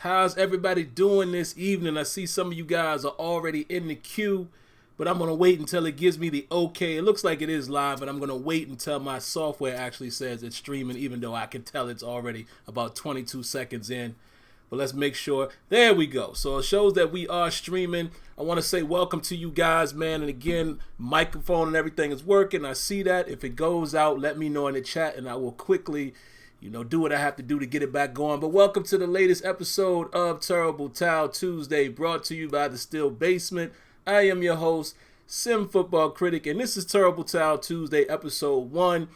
How's everybody doing this evening? I see some of you guys are already in the queue, but I'm going to wait until it gives me the okay. It looks like it is live, but I'm going to wait until my software actually says it's streaming, even though I can tell it's already about 22 seconds in. But let's make sure. There we go. So it shows that we are streaming. I want to say welcome to you guys, man. And again, microphone and everything is working. I see that. If it goes out, let me know in the chat, and I will quickly, do what I have to do to get it back going. But welcome to the latest episode of Terrible Towel Tuesday, brought to you by the Still Basement. I am your host, SimFBallCritic, and this is Terrible Towel Tuesday, episode 1.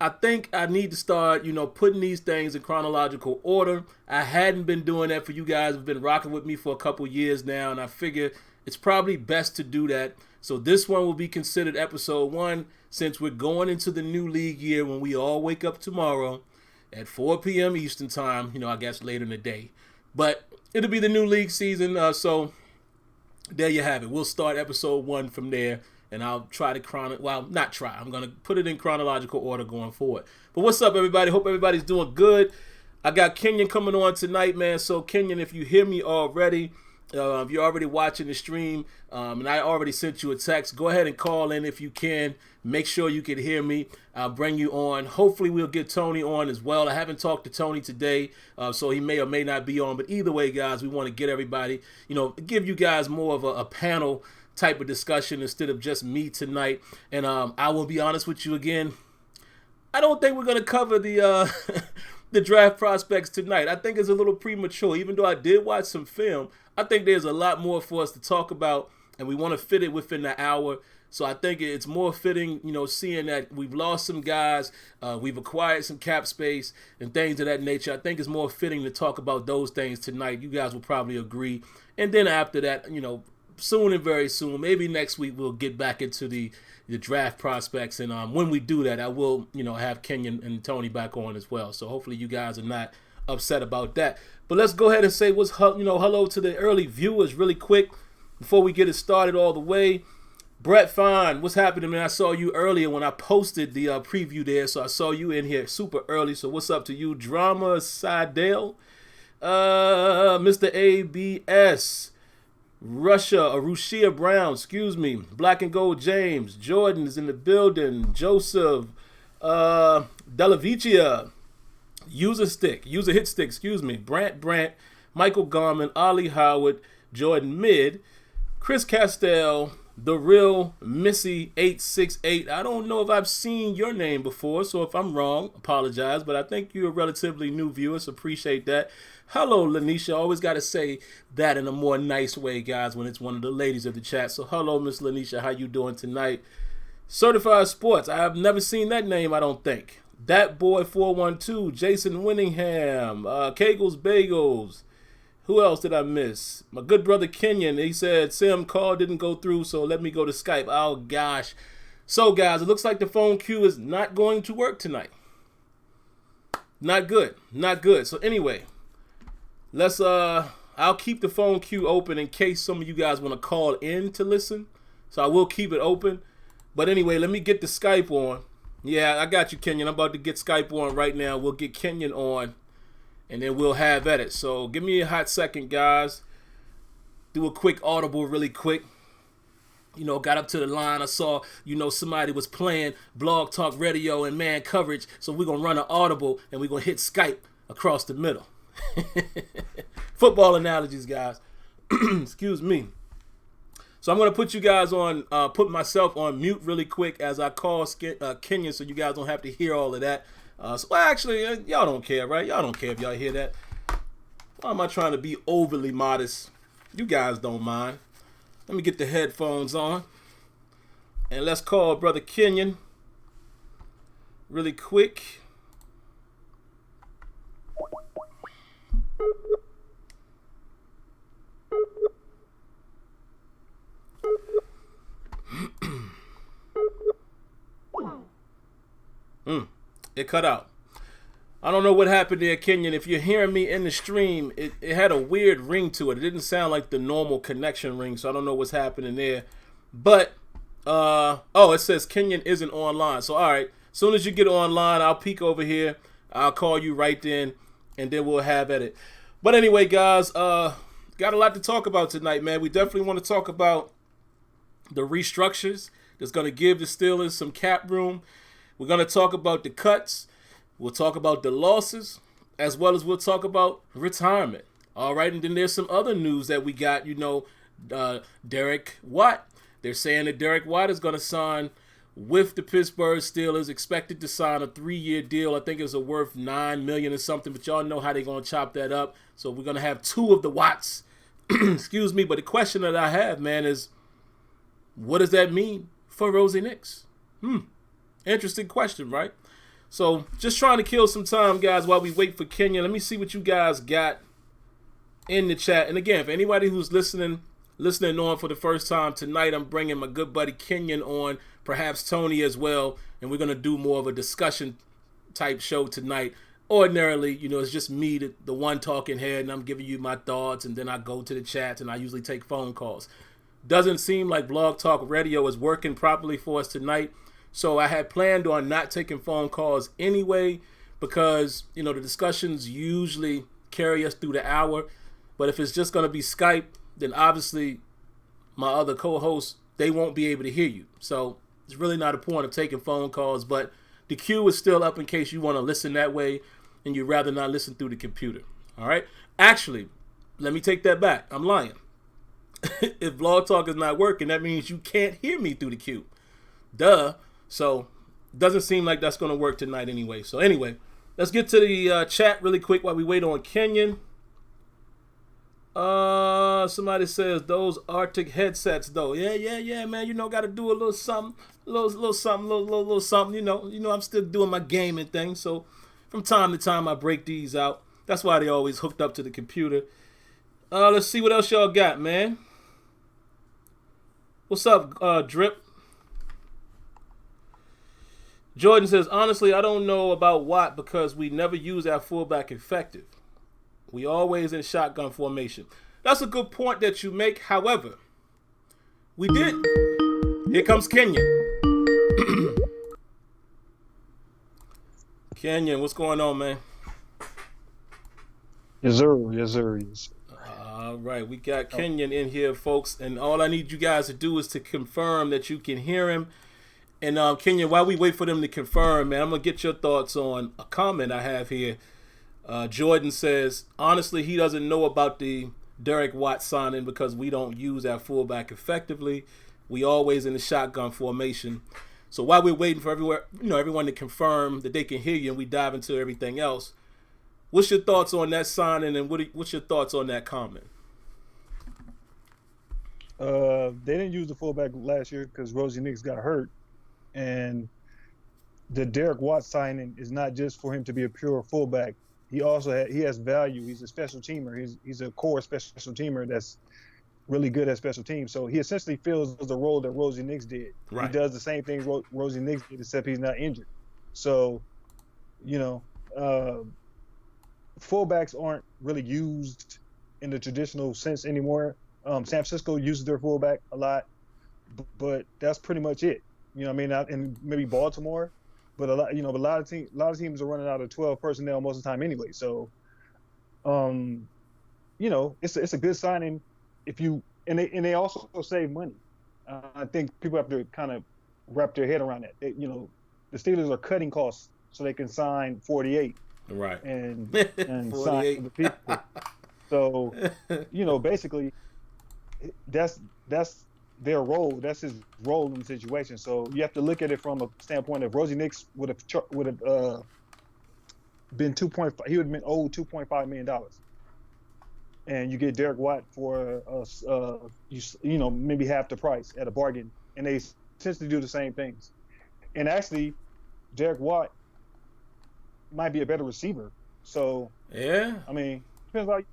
I think I need to start, putting these things in chronological order. I hadn't been doing that for you guys who've been rocking with me for a couple years now, and I figure it's probably best to do that. So this one will be considered episode 1 since we're going into the new league year when we all wake up tomorrow at 4 p.m. Eastern time, I guess later in the day. But it'll be the new league season, so there you have it. We'll start episode 1 from there. And I'll try to I'm going to put it in chronological order going forward. But what's up, everybody? Hope everybody's doing good. I got Kenyon coming on tonight, man. So, Kenyon, if you hear me already, if you're already watching the stream, and I already sent you a text, go ahead and call in if you can. Make sure you can hear me. I'll bring you on. Hopefully, we'll get Tony on as well. I haven't talked to Tony today, so he may or may not be on. But either way, guys, we want to get everybody, give you guys more of a panel type of discussion instead of just me tonight. And I will be honest with you again, I don't think we're going to cover the the draft prospects tonight. I think it's a little premature. Even though I did watch some film, I think there's a lot more for us to talk about, and we want to fit it within the hour. So I think it's more fitting, seeing that we've lost some guys, we've acquired some cap space and things of that nature. I think it's more fitting to talk about those things tonight. You guys will probably agree. And then after that, soon and very soon, maybe next week, we'll get back into the draft prospects. And when we do that, I will, have Kenyon and Tony back on as well. So hopefully you guys are not upset about that. But let's go ahead and say hello to the early viewers really quick before we get it started all the way. Brett Fine, what's happening, man? I saw you earlier when I posted the preview there, so I saw you in here super early. So what's up to you? Drama Sidell, Mr. ABS, Rushia Brown, Black and Gold James, Jordan is in the building, Joseph, Delavicia, User Hit Stick, Brant, Michael Garman, Ollie Howard, Jordan Mid, Chris Castell, The Real Missy 868. I don't know if I've seen your name before, so if I'm wrong, apologize, but I think you're a relatively new viewer, so appreciate that. Hello, Lanisha. Always got to say that in a more nice way, guys, when it's one of the ladies of the chat. So hello, Miss Lanisha. How you doing tonight? Certified Sports. I have never seen that name, I don't think. That Boy 412, Jason Winningham, Kegels Bagels. Who else did I miss? My good brother Kenyon. He said, Sim, call didn't go through, so let me go to Skype. Oh, gosh. So, guys, it looks like the phone queue is not going to work tonight. Not good. So, anyway, I'll keep the phone queue open in case some of you guys want to call in to listen. So, I will keep it open. But anyway, let me get the Skype on. Yeah, I got you, Kenyon. I'm about to get Skype on right now. We'll get Kenyon on. And then we'll have at it. So give me a hot second, guys. Do a quick audible really quick. Got up to the line. I saw, somebody was playing Blog Talk Radio and man coverage. So we're going to run an audible and we're going to hit Skype across the middle. Football analogies, guys. Excuse me. So I'm going to put you guys on, put myself on mute really quick as I call Kenyon so you guys don't have to hear all of that. Actually, y'all don't care, right? Y'all don't care if y'all hear that. Why am I trying to be overly modest? You guys don't mind. Let me get the headphones on. And let's call Brother Kenyon really quick. It cut out. I don't know what happened there, Kenyon. If you're hearing me in the stream, it had a weird ring to it. It didn't sound like the normal connection ring, so I don't know what's happening there. But, it says Kenyon isn't online. So, all right, as soon as you get online, I'll peek over here. I'll call you right then, and then we'll have at it. But anyway, guys, got a lot to talk about tonight, man. We definitely want to talk about the restructures that's going to give the Steelers some cap room. We're going to talk about the cuts. We'll talk about the losses, as well as we'll talk about retirement. All right, and then there's some other news that we got. Derek Watt. They're saying that Derek Watt is going to sign with the Pittsburgh Steelers, expected to sign a 3-year deal. I think it's worth $9 million or something, but y'all know how they're going to chop that up. So we're going to have 2 of the Watts. Excuse me, but the question that I have, man, is what does that mean for Rosie Nix? Interesting question, right? So just trying to kill some time, guys, while we wait for Kenya. Let me see what you guys got in the chat. And again, for anybody who's listening on for the first time tonight, I'm bringing my good buddy Kenyon on, perhaps Tony as well, and we're going to do more of a discussion type show tonight. Ordinarily, it's just me, the one talking head, and I'm giving you my thoughts, and then I go to the chats, and I usually take phone calls. Doesn't seem like Blog Talk Radio is working properly for us tonight, so I had planned on not taking phone calls anyway, because, the discussions usually carry us through the hour, but if it's just going to be Skype, then obviously my other co-hosts, they won't be able to hear you. So it's really not a point of taking phone calls, but the queue is still up in case you want to listen that way and you'd rather not listen through the computer. All right? Actually, let me take that back. I'm lying. If Blog Talk is not working, that means you can't hear me through the queue. Duh. So it doesn't seem like that's going to work tonight anyway. So anyway, let's get to the chat really quick while we wait on Kenyon. Somebody says those Arctic headsets though. Yeah, man. Got to do a little something, little something. I'm still doing my gaming thing. So from time to time I break these out. That's why they always hooked up to the computer. Let's see what else y'all got, man. What's up, Drip? Jordan says, honestly, I don't know about Watt because we never use our fullback effective. We always in shotgun formation. That's a good point that you make. However, we did. Here comes Kenyon. Kenyon, what's going on, man? Yes, sir. All right, we got Kenyon in here, folks, and all I need you guys to do is to confirm that you can hear him. And Kenyon, while we wait for them to confirm, man, I'm gonna get your thoughts on a comment I have here. Jordan says, honestly, he doesn't know about the Derek Watt signing because we don't use our fullback effectively. We always in the shotgun formation. So while we're waiting for everyone to confirm that they can hear you and we dive into everything else, what's your thoughts on that signing and what's your thoughts on that comment? They didn't use the fullback last year because Rosie Nix got hurt. And the Derek Watt signing is not just for him to be a pure fullback. He has value. He's a special teamer. He's a core special teamer that's really good at special teams. So he essentially fills the role that Rosie Nix did. Right. He does the same things Rosie Nix did, except he's not injured. So, fullbacks aren't really used in the traditional sense anymore. San Francisco uses their fullback a lot, but that's pretty much it. And maybe Baltimore. But a lot of teams are running out of 12 personnel most of the time anyway. So, it's a good signing and they also save money. I think people have to kind of wrap their head around that. The Steelers are cutting costs so they can sign 48. Right. And sign the people. So, basically, that's their role. That's his role in the situation. So you have to look at it from a standpoint of Rosie Nix would have been 2.5. He would have been owed $2.5 million, and you get Derek Watt for maybe half the price at a bargain, and they essentially do the same things. And actually, Derek Watt might be a better receiver. So yeah, depends on.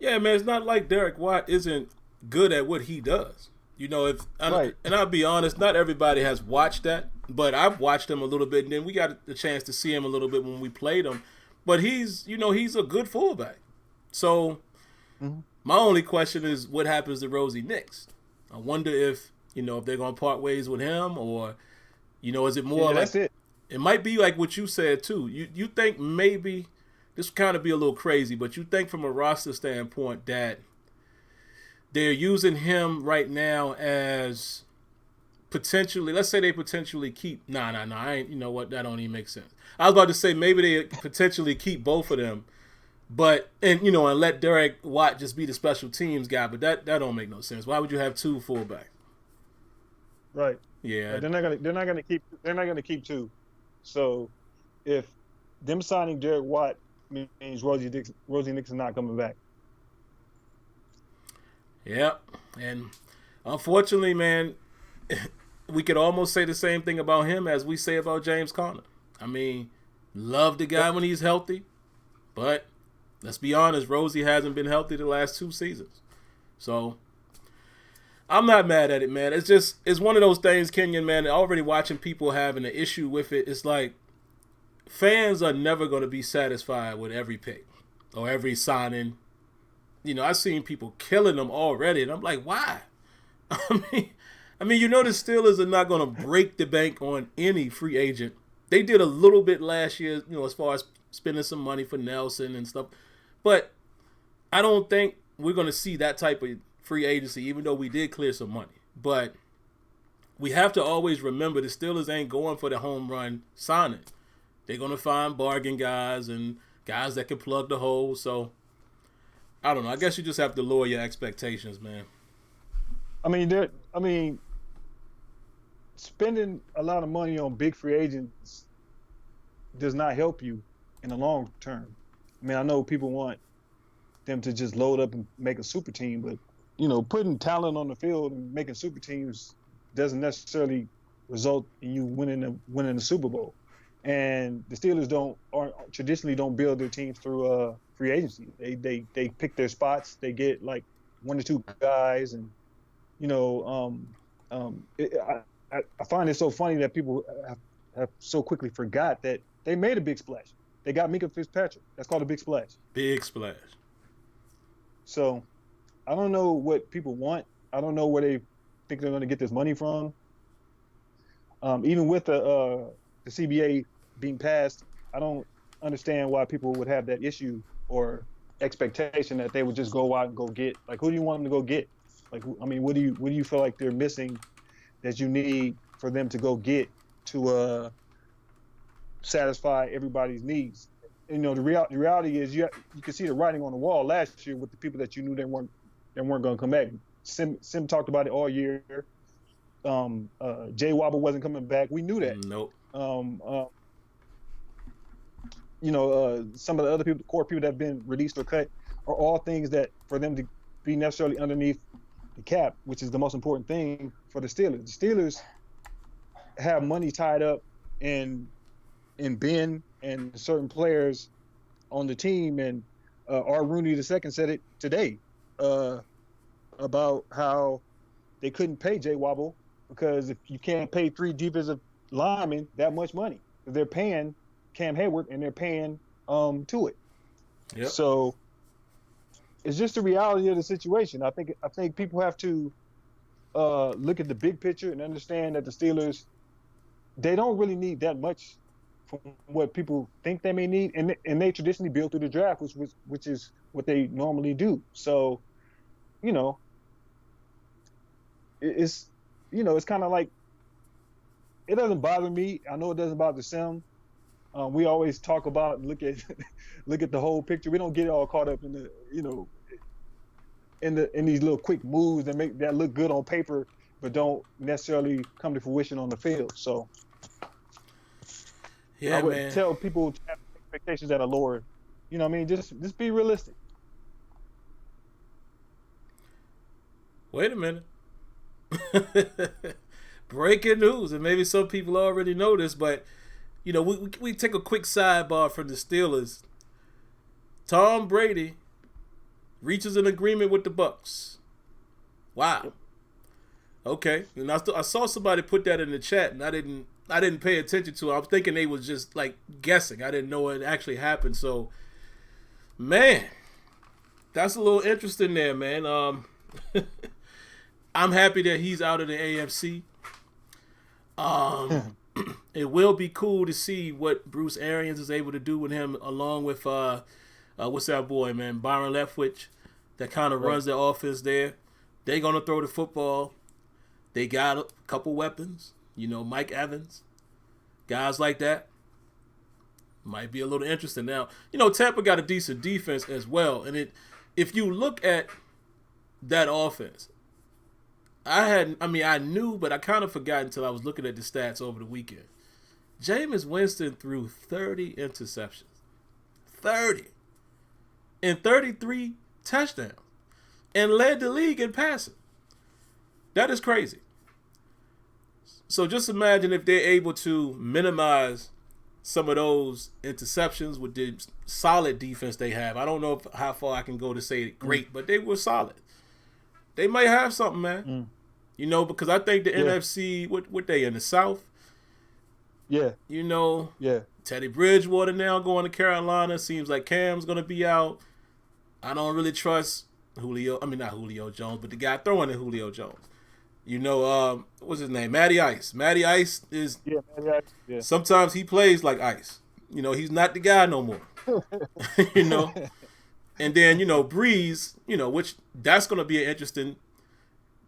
Yeah, man, it's not like Derek Watt isn't good at what he does. And I'll be honest, not everybody has watched that, but I've watched him a little bit, and then we got the chance to see him a little bit when we played him. But he's a good fullback. So my only question is what happens to Rosie Nix? I wonder if they're gonna part ways with him, or is it more like that's it? It might be like what you said too. You think maybe this would kind of be a little crazy, but you think from a roster standpoint that they're using him right now as potentially, let's say they potentially keep, I ain't, you know what, that don't even make sense. I was about to say maybe they potentially keep both of them, but, and let Derek Watt just be the special teams guy, but that don't make no sense. Why would you have 2 fullbacks? Right. Yeah. They're not gonna keep 2. So if them signing Derek Watt means Rosie Nixon not coming back. Yep. And unfortunately, man, we could almost say the same thing about him as we say about James Conner. I mean, love the guy when he's healthy, but let's be honest, Rosie hasn't been healthy the last 2 seasons. So I'm not mad at it, man. It's one of those things, Kenyon, man, already watching people having an issue with it. It's like fans are never going to be satisfied with every pick or every signing. I've seen people killing them already, and I'm like, why? I mean, the Steelers are not going to break the bank on any free agent. They did a little bit last year, as far as spending some money for Nelson and stuff. But I don't think we're going to see that type of free agency, even though we did clear some money. But we have to always remember the Steelers ain't going for the home run signing. They're going to find bargain guys and guys that can plug the hole. So I don't know. I guess you just have to lower your expectations, man. I mean, spending a lot of money on big free agents does not help you in the long term. I mean, I know people want them to just load up and make a super team, but putting talent on the field and making super teams doesn't necessarily result in you winning the Super Bowl. And the Steelers traditionally don't build their teams through free agency. They pick their spots. They get like 1 or 2 guys, and I find it so funny that people have so quickly forgot that they made a big splash. They got Minka Fitzpatrick. That's called a big splash. Big splash. So I don't know what people want. I don't know where they think they're going to get this money from. Even with the CBA being passed, I don't understand why people would have that issue or expectation that they would just go out and go get. Like, who do you want them to go get? Like, I mean, what do you feel like they're missing that you need for them to go get to satisfy everybody's needs? And, the reality is you can see the writing on the wall last year with the people that you knew they weren't going to come back. Sim talked about it all year. Jay Wobble wasn't coming back. We knew that. Nope. Some of the other people, the core people that have been released or cut, are all things that for them to be necessarily underneath the cap, which is the most important thing for the Steelers. The Steelers have money tied up in Ben and certain players on the team, and R. Rooney II said it today about how they couldn't pay Jay Wobble because if you can't pay 3 defensive linemen that much money, they're paying Cam Hayward and they're paying to it. Yep. So it's just the reality of the situation. I think people have to look at the big picture and understand that the Steelers, they don't really need that much from what people think they may need, and they traditionally build through the draft, which is what they normally do. So, it's kind of like, it doesn't bother me. I know it doesn't bother Sim. We always talk about and look at the whole picture. We don't get all caught up in the in these little quick moves that make that look good on paper, but don't necessarily come to fruition on the field. So yeah, I would man. tell people to have expectations that are lower. Just be realistic. Wait a minute. Breaking news, and maybe some people already know this, but we take a quick sidebar from the Steelers. Tom Brady reaches an agreement with the Bucs. Wow. Okay, and I saw somebody put that in the chat, and I didn't pay attention to it. I was thinking they was just like guessing. I didn't know it actually happened. So, man, that's a little interesting there, man. I'm happy that he's out of the AFC. It will be cool to see what Bruce Arians is able to do with him, along with what's that boy, man, Byron Leftwich, that kind of runs the offense there. They're gonna throw the football. They got a couple weapons, Mike Evans, guys like that. Might be a little interesting. Now, Tampa got a decent defense as well, and if you look at that offense, I knew, but I kind of forgot until I was looking at the stats over the weekend. Jameis Winston threw 30 interceptions. 30. And 33 touchdowns. And led the league in passing. That is crazy. So just imagine if they're able to minimize some of those interceptions with the solid defense they have. I don't know how far I can go to say great, but they were solid. They might have something, man. Because I think the NFC, what they in the South? Yeah. Teddy Bridgewater now going to Carolina. Seems like Cam's going to be out. I don't really trust not Julio Jones, but the guy throwing in Julio Jones. What's his name? Matty Ice. Matty Ice is... Yeah, Matty Ice. Yeah. Sometimes he plays like Ice. He's not the guy no more. And then, Breeze, which that's going to be an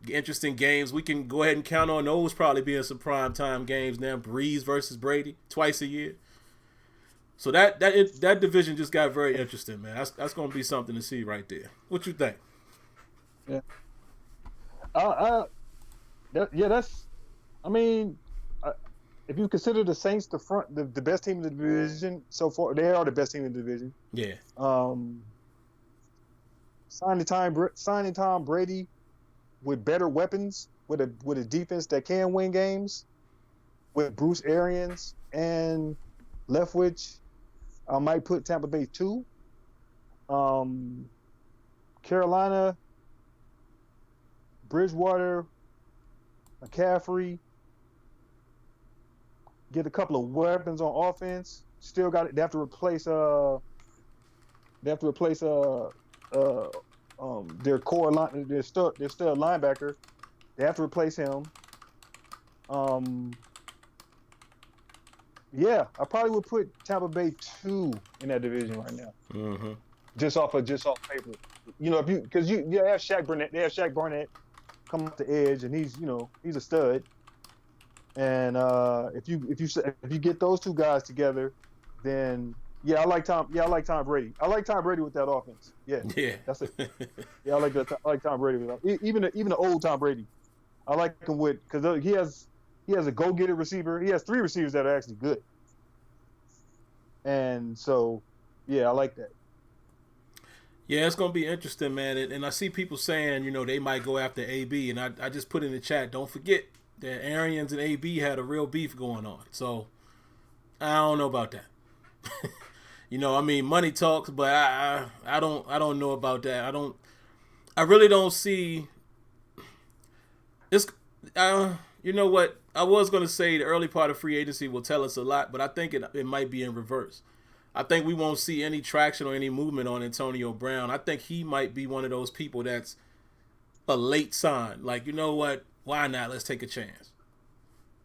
interesting games. We can go ahead and count on those probably being some primetime games now. Breeze versus Brady twice a year. So that division just got very interesting, man. That's going to be something to see right there. What you think? Yeah. That's. I mean, if you consider the Saints the best team in the division so far, they are the best team in the division. Yeah. Signing Tom Brady with better weapons, with a defense that can win games, with Bruce Arians and Leftwich, I might put Tampa Bay 2. Carolina, Bridgewater, McCaffrey, get a couple of weapons on offense. Still got it. They have to replace their core line. Their stud linebacker. They have to replace him. Yeah, I probably would put Tampa Bay 2 in that division right now. Mm-hmm. Just off paper. Because you have Shaq Barnett. They have Shaq Barnett come off the edge, and he's a stud. And if you get those two guys together, then I like Tom Brady. I like Tom Brady with that offense. Yeah, that's it. Yeah, I like Tom Brady with that. Even the old Tom Brady. I like him because he has a go-getter receiver. He has 3 receivers that are actually good. And so, I like that. Yeah, it's going to be interesting, man. And I see people saying, they might go after AB. And I just put in the chat, don't forget that Arians and AB had a real beef going on. So, I don't know about that. Money talks, but I don't know about that. I really don't see... It's... you know what? I was going to say the early part of free agency will tell us a lot, but I think it might be in reverse. I think we won't see any traction or any movement on Antonio Brown. I think he might be one of those people that's a late sign. Like, you know what? Why not? Let's take a chance.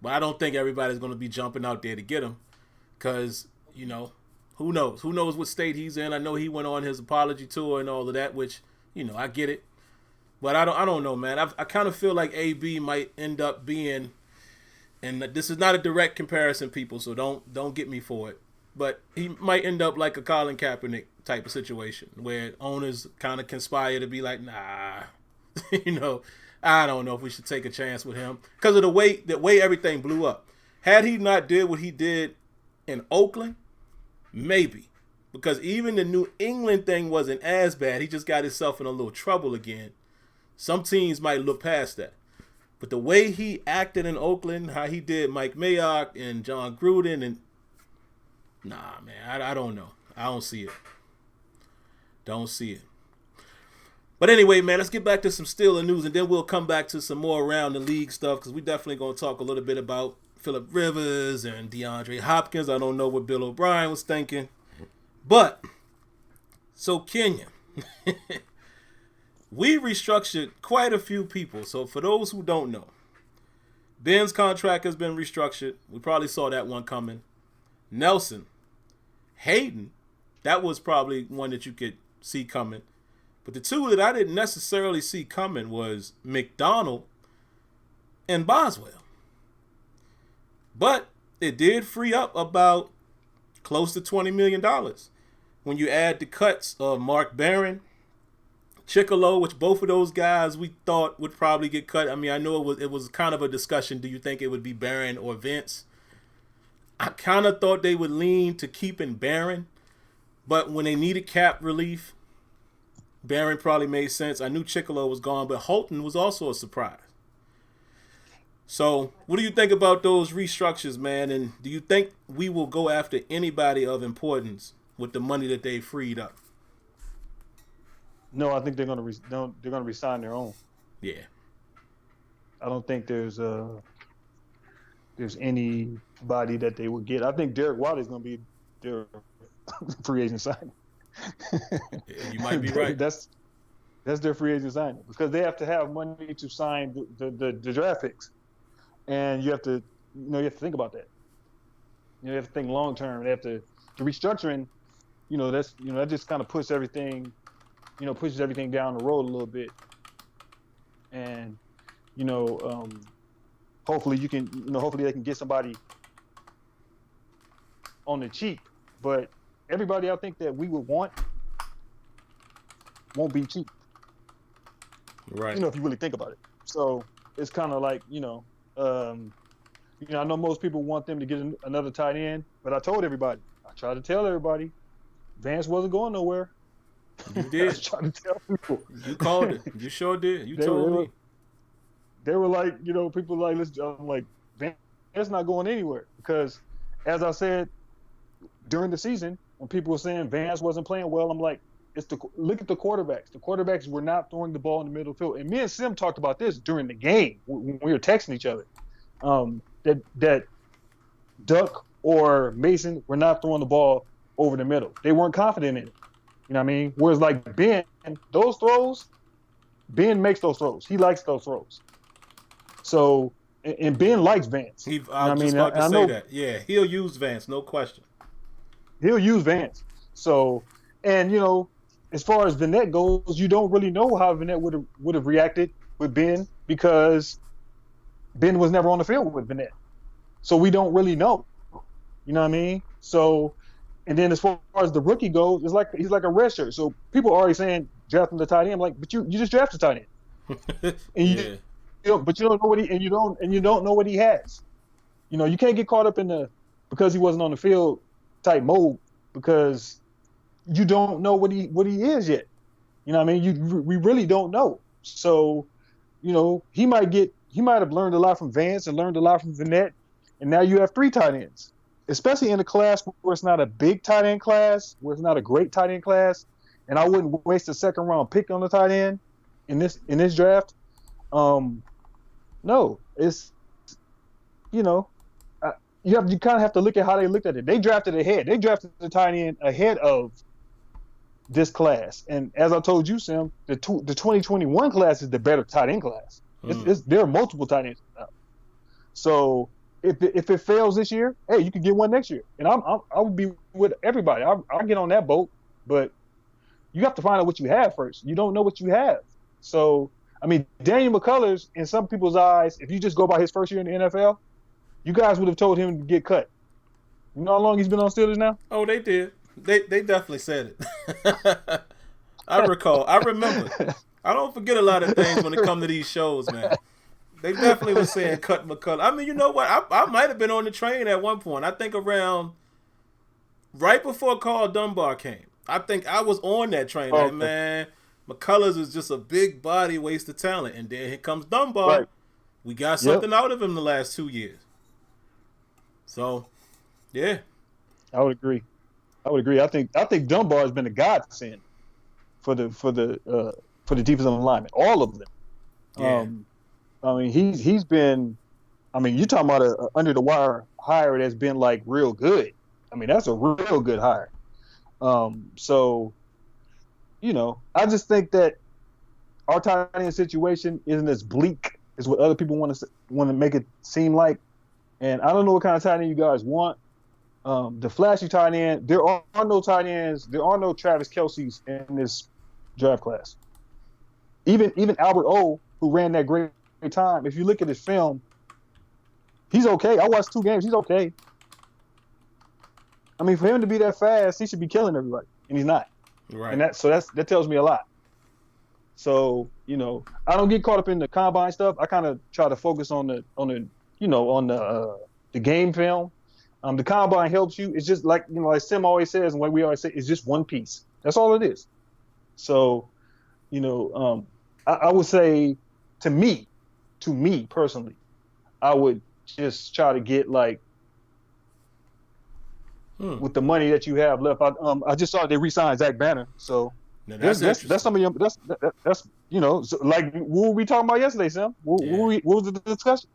But I don't think everybody's going to be jumping out there to get him because, who knows? Who knows what state he's in? I know he went on his apology tour and all of that, which, I get it. But I don't know, man. I kind of feel like AB might end up being, and this is not a direct comparison, people, so don't get me for it. But he might end up like a Colin Kaepernick type of situation where owners kind of conspire to be like, nah, I don't know if we should take a chance with him because of the way everything blew up. Had he not did what he did in Oakland, maybe. Because even the New England thing wasn't as bad. He just got himself in a little trouble again. Some teams might look past that. But the way he acted in Oakland, how he did Mike Mayock and John Gruden, and nah, man, I don't know. I don't see it. Don't see it. But anyway, man, let's get back to some Steelers news, and then we'll come back to some more around the league stuff because we definitely going to talk a little bit about Phillip Rivers and DeAndre Hopkins. I don't know what Bill O'Brien was thinking. But, so Kenyon, we restructured quite a few people. So for those who don't know, Ben's contract has been restructured. We probably saw that one coming. Nelson. Hayden. That was probably one that you could see coming. But the two that I didn't necessarily see coming was McDonald and Boswell. But it did free up about close to $20 million. When you add the cuts of Mark Barron, Chicolo, which both of those guys we thought would probably get cut. I mean, I know it was kind of a discussion. Do you think it would be Barron or Vince? I kind of thought they would lean to keeping Barron. But when they needed cap relief, Barron probably made sense. I knew Chicolo was gone, but Holton was also a surprise. So, what do you think about those restructures, man? And do you think we will go after anybody of importance with the money that they freed up? No, I think they're gonna resign their own. Yeah. I don't think there's anybody that they would get. I think Derek Wiley's gonna be their free agent signing. Yeah, you might be right. That's their free agent signing because they have to have money to sign the draft picks, and you have to think about that. You have to think long term. They have to the restructuring. That just kind of pushes everything down the road a little bit, and hopefully hopefully they can get somebody on the cheap, but everybody I think that we would want won't be cheap. Right. If you really think about it. So it's kind of like, I know most people want them to get another tight end, but I tried to tell everybody, Vance wasn't going nowhere. You did. I was trying to tell people. You called it. You sure did. You told me. They were like, people like, I'm like, Vance not going anywhere because, as I said during the season, when people were saying Vance wasn't playing well, I'm like, look at the quarterbacks. The quarterbacks were not throwing the ball in the middle of the field. And me and Sim talked about this during the game when we were texting each other. That Duck or Mason were not throwing the ball over the middle. They weren't confident in it. You know what I mean? Whereas like Ben, those throws, Ben makes those throws. He likes those throws. So, and Ben likes Vance. I was just about to say that. Yeah, he'll use Vance, no question. He'll use Vance. So, and as far as Vinette goes, you don't really know how Vinette would have reacted with Ben because Ben was never on the field with Vinette. So we don't really know. You know what I mean? So, and then as far as the rookie goes, it's like he's like a red shirt. So people are already saying drafting the tight end. I'm like, but you just drafted tight end. And but you don't know what you don't know what he has. You can't get caught up in because he wasn't on the field type mode because you don't know what he is yet. You know what I mean? We really don't know. So, he might have learned a lot from Vance and learned a lot from Vinette, and now you have 3 tight ends, especially in a class where it's not a big tight end class, where it's not a great tight end class, and I wouldn't waste a second round pick on the tight end in this draft. No, it's you kind of have to look at how they looked at it. They drafted ahead. They drafted the tight end ahead of this class. And as I told you, Sim, the 2021 class is the better tight end class. There are multiple tight ends now. So if it fails this year, hey, you can get one next year. And I would be with everybody. I'll get on that boat. But you have to find out what you have first. You don't know what you have. So, I mean, Daniel McCullers, in some people's eyes, if you just go by his first year in the NFL, you guys would have told him to get cut. You know how long he's been on Steelers now? Oh, they did. They definitely said it. I recall. I remember. I don't forget a lot of things when it comes to these shows, man. They definitely were saying cut McCullers. I mean, you know what? I might have been on the train at one point. I think around right before Carl Dunbar came. I think I was on that train. Like, man, McCullers is just a big body waste of talent. And then here comes Dunbar. Right. We got something out of him the last 2 years. So, yeah. I would agree. I think Dunbar has been a godsend for the defensive alignment. All of them. Yeah. I mean, he's been. I mean, you're talking about a under the wire hire that's been like real good. I mean, that's a real good hire. So, I just think that our tight end situation isn't as bleak is what other people want to make it seem like. And I don't know what kind of tight end you guys want. The flashy tight end, there are no tight ends. There are no Travis Kelce's in this draft class. Even Albert O, who ran that great time, if you look at his film, he's okay. I watched 2 games. He's okay. I mean, for him to be that fast, he should be killing everybody, and he's not. Right. And that tells me a lot. So, I don't get caught up in the combine stuff. I kind of try to focus on the game film. The combine helps you. It's just like Sim always says, and what we always say, it's just one piece. That's all it is. So, I would say to me personally, I would just try to get with the money that you have left. I just saw they re-signed Zach Banner. So that's some of your that's like what were we talking about yesterday, Sam? What was the discussion?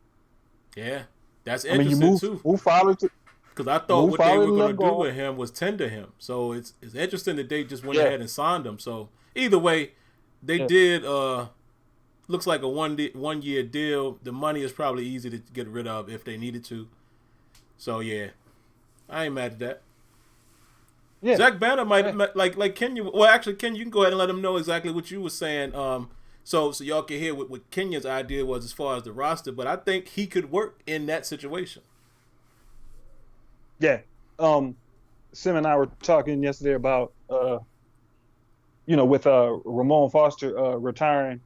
Yeah, that's interesting too. Because I thought what they were going to do with him was tender him. So it's interesting that they just went ahead and signed him. So either way, they did. Looks like a 1 year deal. The money is probably easy to get rid of if they needed to. So yeah, I ain't mad at that. Yeah. Zach Banner might like Kenya. Well, actually, Kenya, you can go ahead and let them know exactly what you were saying. So y'all can hear what Kenya's idea was as far as the roster. But I think he could work in that situation. Yeah. Sim and I were talking yesterday about with Ramon Foster retiring.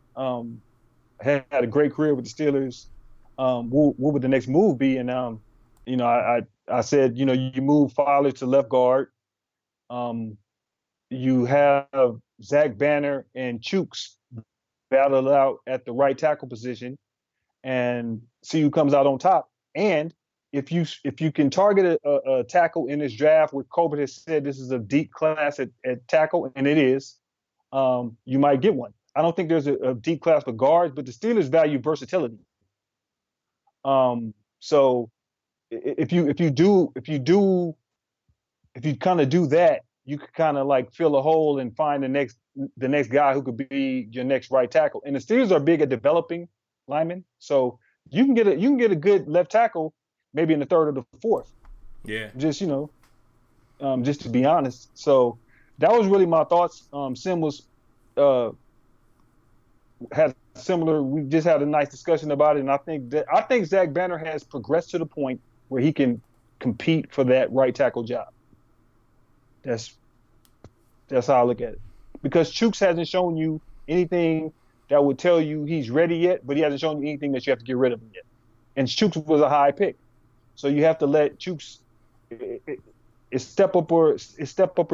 Had a great career with the Steelers. What would the next move be? And I said, you move Fowler to left guard. You have Zach Banner and Chooks battle out at the right tackle position, and see who comes out on top. And if you can target a tackle in this draft, where Colbert has said this is a deep class at tackle, and it is, you might get one. I don't think there's a deep class for guards, but the Steelers value versatility. So if you kind of do that, you could kind of like fill a hole and find the next guy who could be your next right tackle. And the Steelers are big at developing linemen, so you can get a good left tackle maybe in the 3rd or the 4th. Yeah. Just just to be honest. So that was really my thoughts. Sim was had similar. We just had a nice discussion about it, and I think Zach Banner has progressed to the point where he can compete for that right tackle job. That's how I look at it. Because Chooks hasn't shown you anything that would tell you he's ready yet, but he hasn't shown you anything that you have to get rid of him yet. And Chooks was a high pick, so you have to let Chooks step up or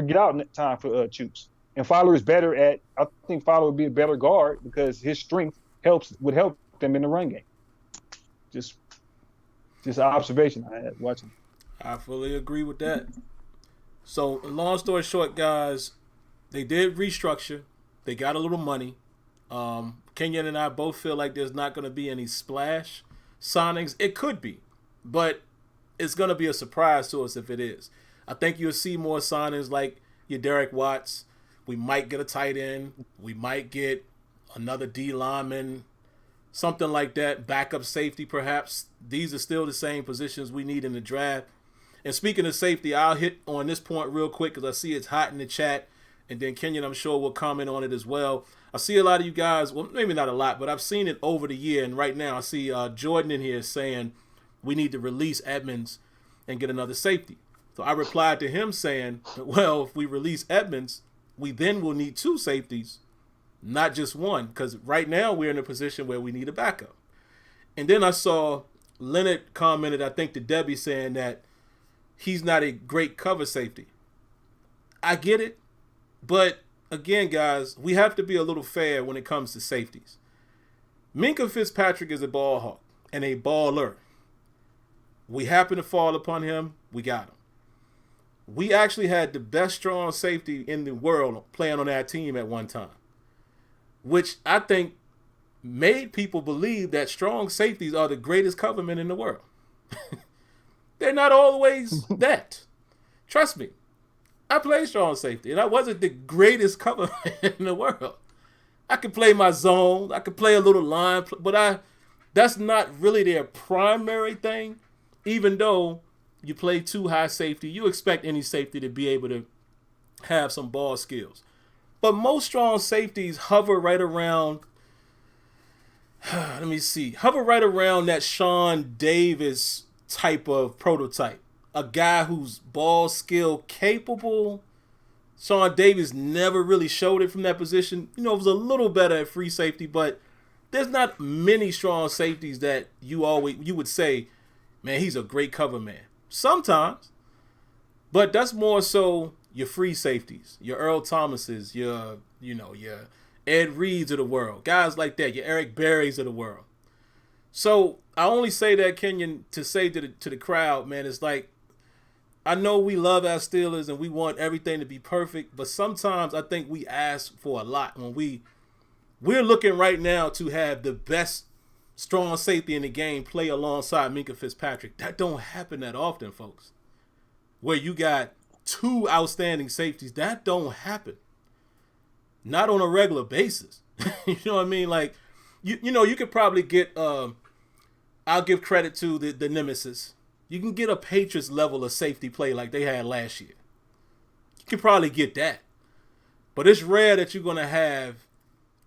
get out in time for Chooks. And Fowler is better at. I think Fowler would be a better guard because his strength would help them in the run game. Just an observation I had watching. I fully agree with that. So, long story short, guys, they did restructure. They got a little money. Kenyon and I both feel like there's not going to be any splash signings. It could be, but it's going to be a surprise to us if it is. I think you'll see more signings like your Derek Watts. We might get a tight end. We might get another D lineman, something like that, backup safety perhaps. These are still the same positions we need in the draft. And speaking of safety, I'll hit on this point real quick because I see it's hot in the chat. And then Kenyon, I'm sure, will comment on it as well. I see a lot of you guys, well, maybe not a lot, but I've seen it over the year. And right now I see Jordan in here saying we need to release Edmonds and get another safety. So I replied to him saying, well, if we release Edmonds, we then will need 2 safeties, not just one, because right now we're in a position where we need a backup. And then I saw Leonard commented, I think to Debbie, saying that he's not a great cover safety. I get it, but again, guys, we have to be a little fair when it comes to safeties. Minkah Fitzpatrick is a ball hawk and a baller. We happen to fall upon him, we got him. We actually had the best strong safety in the world playing on that team at one time, which I think made people believe that strong safeties are the greatest covermen in the world. They're not always that. Trust me. I played strong safety, and I wasn't the greatest coverman in the world. I could play my zone. I could play a little line, but That's not really their primary thing. Even though you play 2 high safety, you expect any safety to be able to have some ball skills. But most strong safeties hover right around, hover right around that Sean Davis type of prototype. A guy who's ball skill capable. Sean Davis never really showed it from that position. It was a little better at free safety, but there's not many strong safeties that you would say, man, he's a great cover man. Sometimes, but that's more so your free safeties, your Earl Thomases, your Ed Reeds of the world, guys like that, your Eric Berrys of the world. So I only say that, Kenyon, to say to the crowd, man, it's like, I know we love our Steelers and we want everything to be perfect, but sometimes I think we ask for a lot when we're looking right now to have the best strong safety in the game play alongside Minkah Fitzpatrick. That don't happen that often, folks. Where you got 2 outstanding safeties, that don't happen. Not on a regular basis. You know what I mean? Like, you could probably get, I'll give credit to the nemesis. You can get a Patriots level of safety play like they had last year. You can probably get that. But it's rare that you're going to have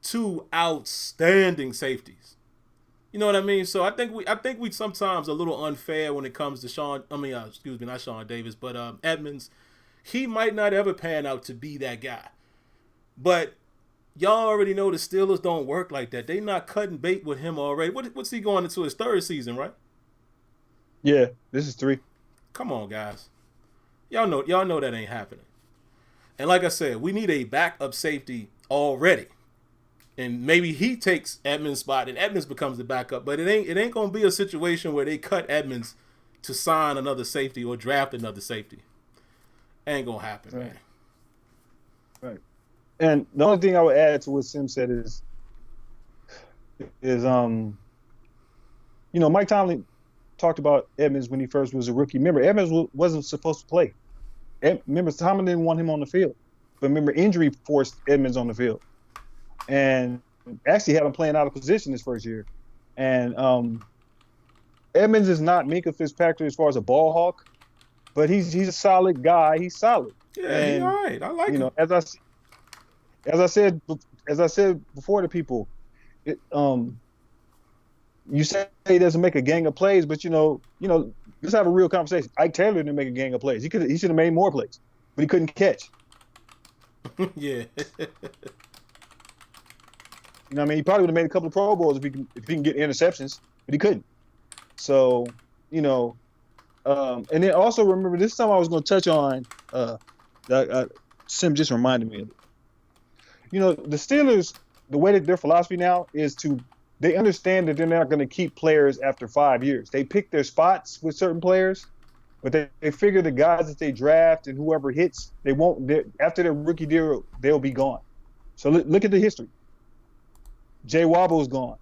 2 outstanding safeties. You know what I mean? So I think we sometimes a little unfair when it comes to not Sean Davis, but Edmonds. He might not ever pan out to be that guy. But y'all already know the Steelers don't work like that. They not cutting bait with him already. What's he going into his 3rd season, right? Yeah, this is 3. Come on, guys. Y'all know that ain't happening. And like I said, we need a backup safety already. And maybe he takes Edmonds' spot and Edmonds becomes the backup. But it ain't gonna be a situation where they cut Edmonds to sign another safety or draft another safety. Ain't gonna happen, right, man. Right. And the only thing I would add to what Sim said is Mike Tomlin talked about Edmonds when he first was a rookie. Remember, Edmonds wasn't supposed to play. Remember, Tomlin didn't want him on the field. But remember, injury forced Edmonds on the field. And actually had him playing out of position his first year. And Edmonds is not Minkah Fitzpatrick as far as a ball hawk, but he's a solid guy. He's solid. Yeah, he's all right. I like him. As I said before to people, you say he doesn't make a gang of plays, but let's have a real conversation. Ike Taylor didn't make a gang of plays. He should have made more plays, but he couldn't catch. Yeah. He probably would have made a couple of Pro Bowls if he can get interceptions, but he couldn't. So, and then also remember, this is something I was going to touch on. Sim just reminded me of it. The Steelers, the way that their philosophy now is they understand that they're not going to keep players after 5 years. They pick their spots with certain players, but they figure the guys that they draft and whoever hits, after their rookie deal, they'll be gone. So look at the history. Jay Wabble's gone.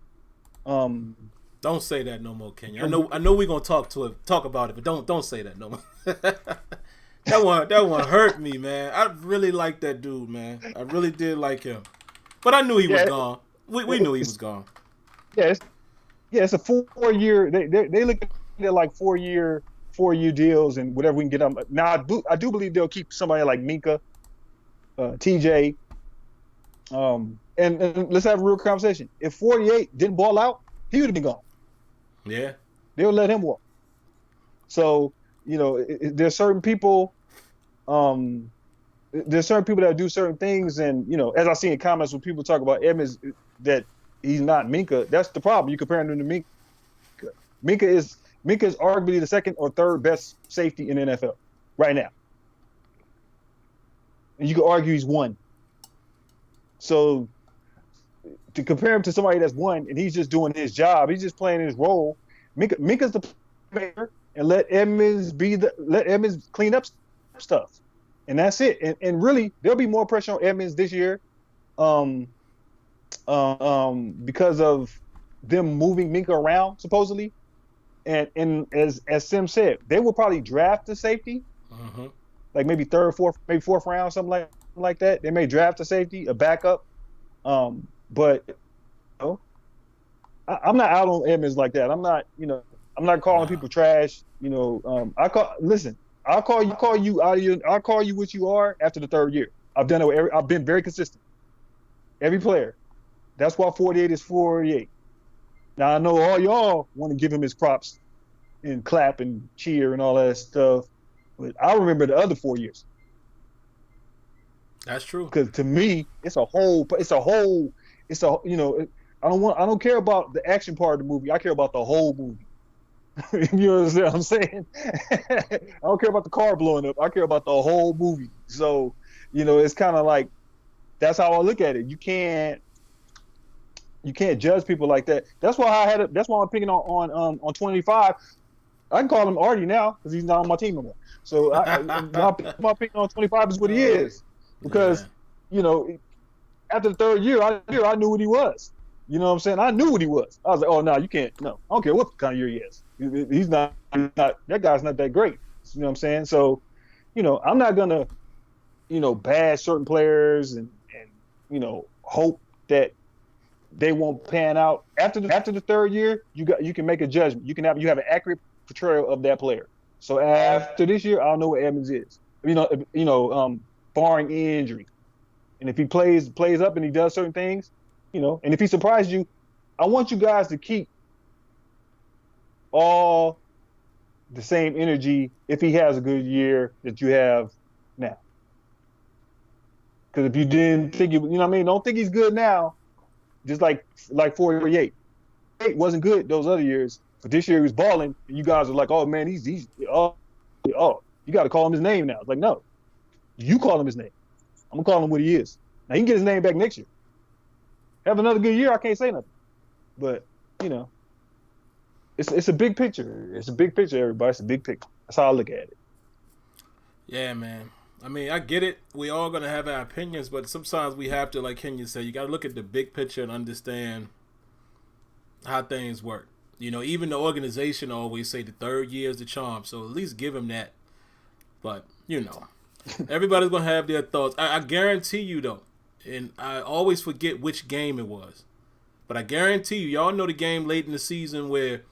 Don't say that no more, Kenya. I know we're gonna talk about it, but don't say that no more. That one hurt me, man. I really like that dude, man. I really did like him, but I knew he was gone. We knew he was gone. Yeah, it's a 4-year. They look at it like 4-year deals and whatever we can get them. Now I do believe they'll keep somebody like Minkah, TJ. And let's have a real conversation. If 48 didn't ball out, he would have been gone. Yeah. They'll let him walk. So, there's certain people that do certain things. And, as I see in comments when people talk about Edmonds, that he's not Minkah, that's the problem. You compare him to Minkah. Minkah is arguably the 2nd or 3rd best safety in the NFL right now. And you could argue he's 1. So to compare him to somebody that's 1 and he's just doing his job, he's just playing his role. Minkah's the player, and let Edmonds clean up stuff, and that's it. And really, there'll be more pressure on Edmonds this year, because of them moving Minkah around supposedly, and as Sim said, they will probably draft a safety, like maybe 3rd, 4th, maybe 4th round, something like that. They may draft a safety, a backup. But I'm not out on Edmonds like that. I'm not, I'm not calling Nah. people trash. Listen, I'll call you out of your, I'll call you what you are after the third year. I've done it with I've been very consistent. Every player. That's why 48 is 48. Now I know all y'all want to give him his props and clap and cheer and all that stuff, but I remember the other 4 years That's true. because to me it's a whole, I don't care about the action part of the movie. I care about the whole movie. You understand what I'm saying? I don't care about the car blowing up. I care about the whole movie. So, it's kind of like that's how I look at it. You can't judge people like that. That's why that's why I'm picking on 25. I can call him Artie now because he's not on my team anymore. So my pick on 25 is what he is because Yeah. After the third year, I knew what he was. You know what I'm saying? I knew what he was. I was like, oh no, you can't. No, I don't care what kind of year he is. He's not. That guy's not that great. You know what I'm saying? So, I'm not gonna, bash certain players and hope that they won't pan out after the third year. You can make a judgment. You have an accurate portrayal of that player. So after this year, I'll know what Evans is. Barring injury, and if he plays up and he does certain things, and if he surprises you, I want you guys to keep all the same energy if he has a good year that you have now. Because if you didn't think don't think he's good now. Just like 48. 8 wasn't good those other years, but this year he was balling. And you guys are like, oh man, he's you got to call him his name now. It's like, no, you call him his name. I'm gonna call him what he is. Now he can get his name back next year. Have another good year, I can't say nothing. But it's a big picture. It's a big picture, everybody. It's a big picture. That's how I look at it. Yeah, man. I mean, I get it. We all gonna have our opinions, but sometimes we have to, like Kenya said, you gotta look at the big picture and understand how things work. Even the organization always say the third year is the charm, so at least give him that. But everybody's gonna have their thoughts. I guarantee you though, and I always forget which game it was, but I guarantee you, y'all know the game late in the season where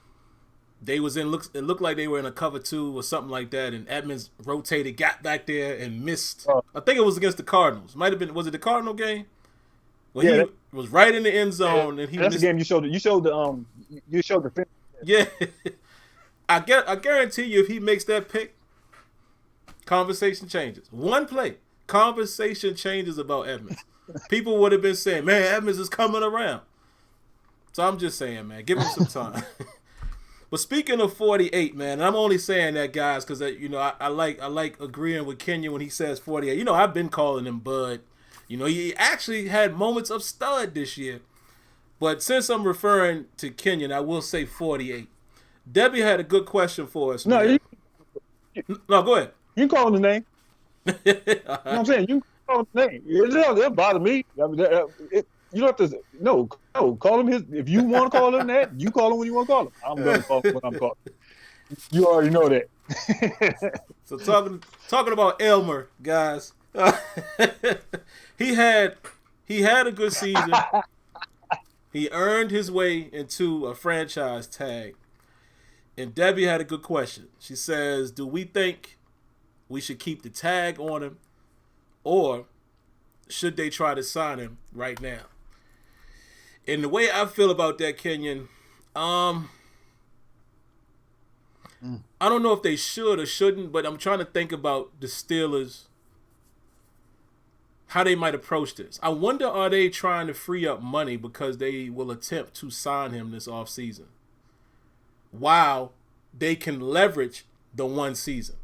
they was in it looked like they were in a cover 2 or something like that, and Edmonds rotated, got back there and missed. I think it was against the Cardinals. Was it the Cardinal game? Well, he was right in the end zone and he that's missed. the game you showed the finish. Yeah. I guarantee you if he makes that pick, conversation changes. One play, conversation changes about Edmonds. People would have been saying, man, Edmonds is coming around. So I'm just saying, man, give him some time. But speaking of 48, man, and I'm only saying that, guys, because I like agreeing with Kenya when he says 48. I've been calling him Bud. He actually had moments of stud this year. But since I'm referring to Kenyon, I will say 48. Debbie had a good question for us. No, no, go ahead. You can call him his name. You know what I'm saying? You can call him his name. It doesn't bother me. I mean, you don't have to. No, call him his. If you want to call him that, you call him when you want to call him. I'm going to call him what I'm calling. You already know that. So talking about Elmer, guys, he had a good season. He earned his way into a franchise tag. And Debbie had a good question. She says, do we think we should keep the tag on him, or should they try to sign him right now? And the way I feel about that, Kenyon, I don't know if they should or shouldn't, but I'm trying to think about the Steelers, how they might approach this. I wonder, are they trying to free up money because they will attempt to sign him this offseason while they can leverage the one season?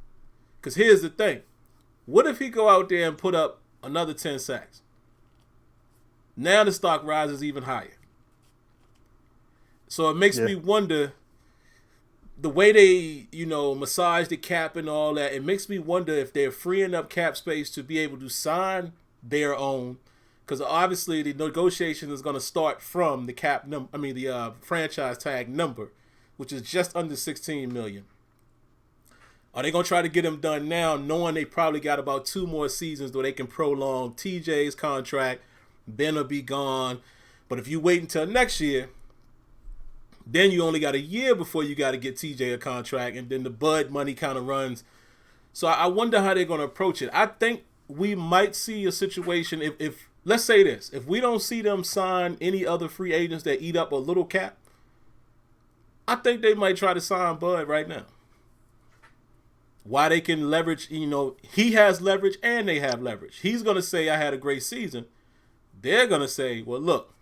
Because here's the thing. What if he go out there and put up another 10 sacks? Now the stock rises even higher. So it makes me wonder, the way they, massage the cap and all that, it makes me wonder if they're freeing up cap space to be able to sign their own, because obviously the negotiation is going to start from the cap number. The franchise tag number, which is just under $16 million. Are they going to try to get him done now, knowing they probably got about 2 more seasons where they can prolong TJ's contract? Ben will be gone. But if you wait until next year, Then you only got a year before you got to get TJ a contract, and then the Bud money kind of runs. So I wonder how they're going to approach it. I think we might see a situation if let's say this, if we don't see them sign any other free agents that eat up a little cap, I think they might try to sign Bud right now. Why they can leverage, he has leverage and they have leverage. He's going to say, I had a great season. They're going to say, well, look,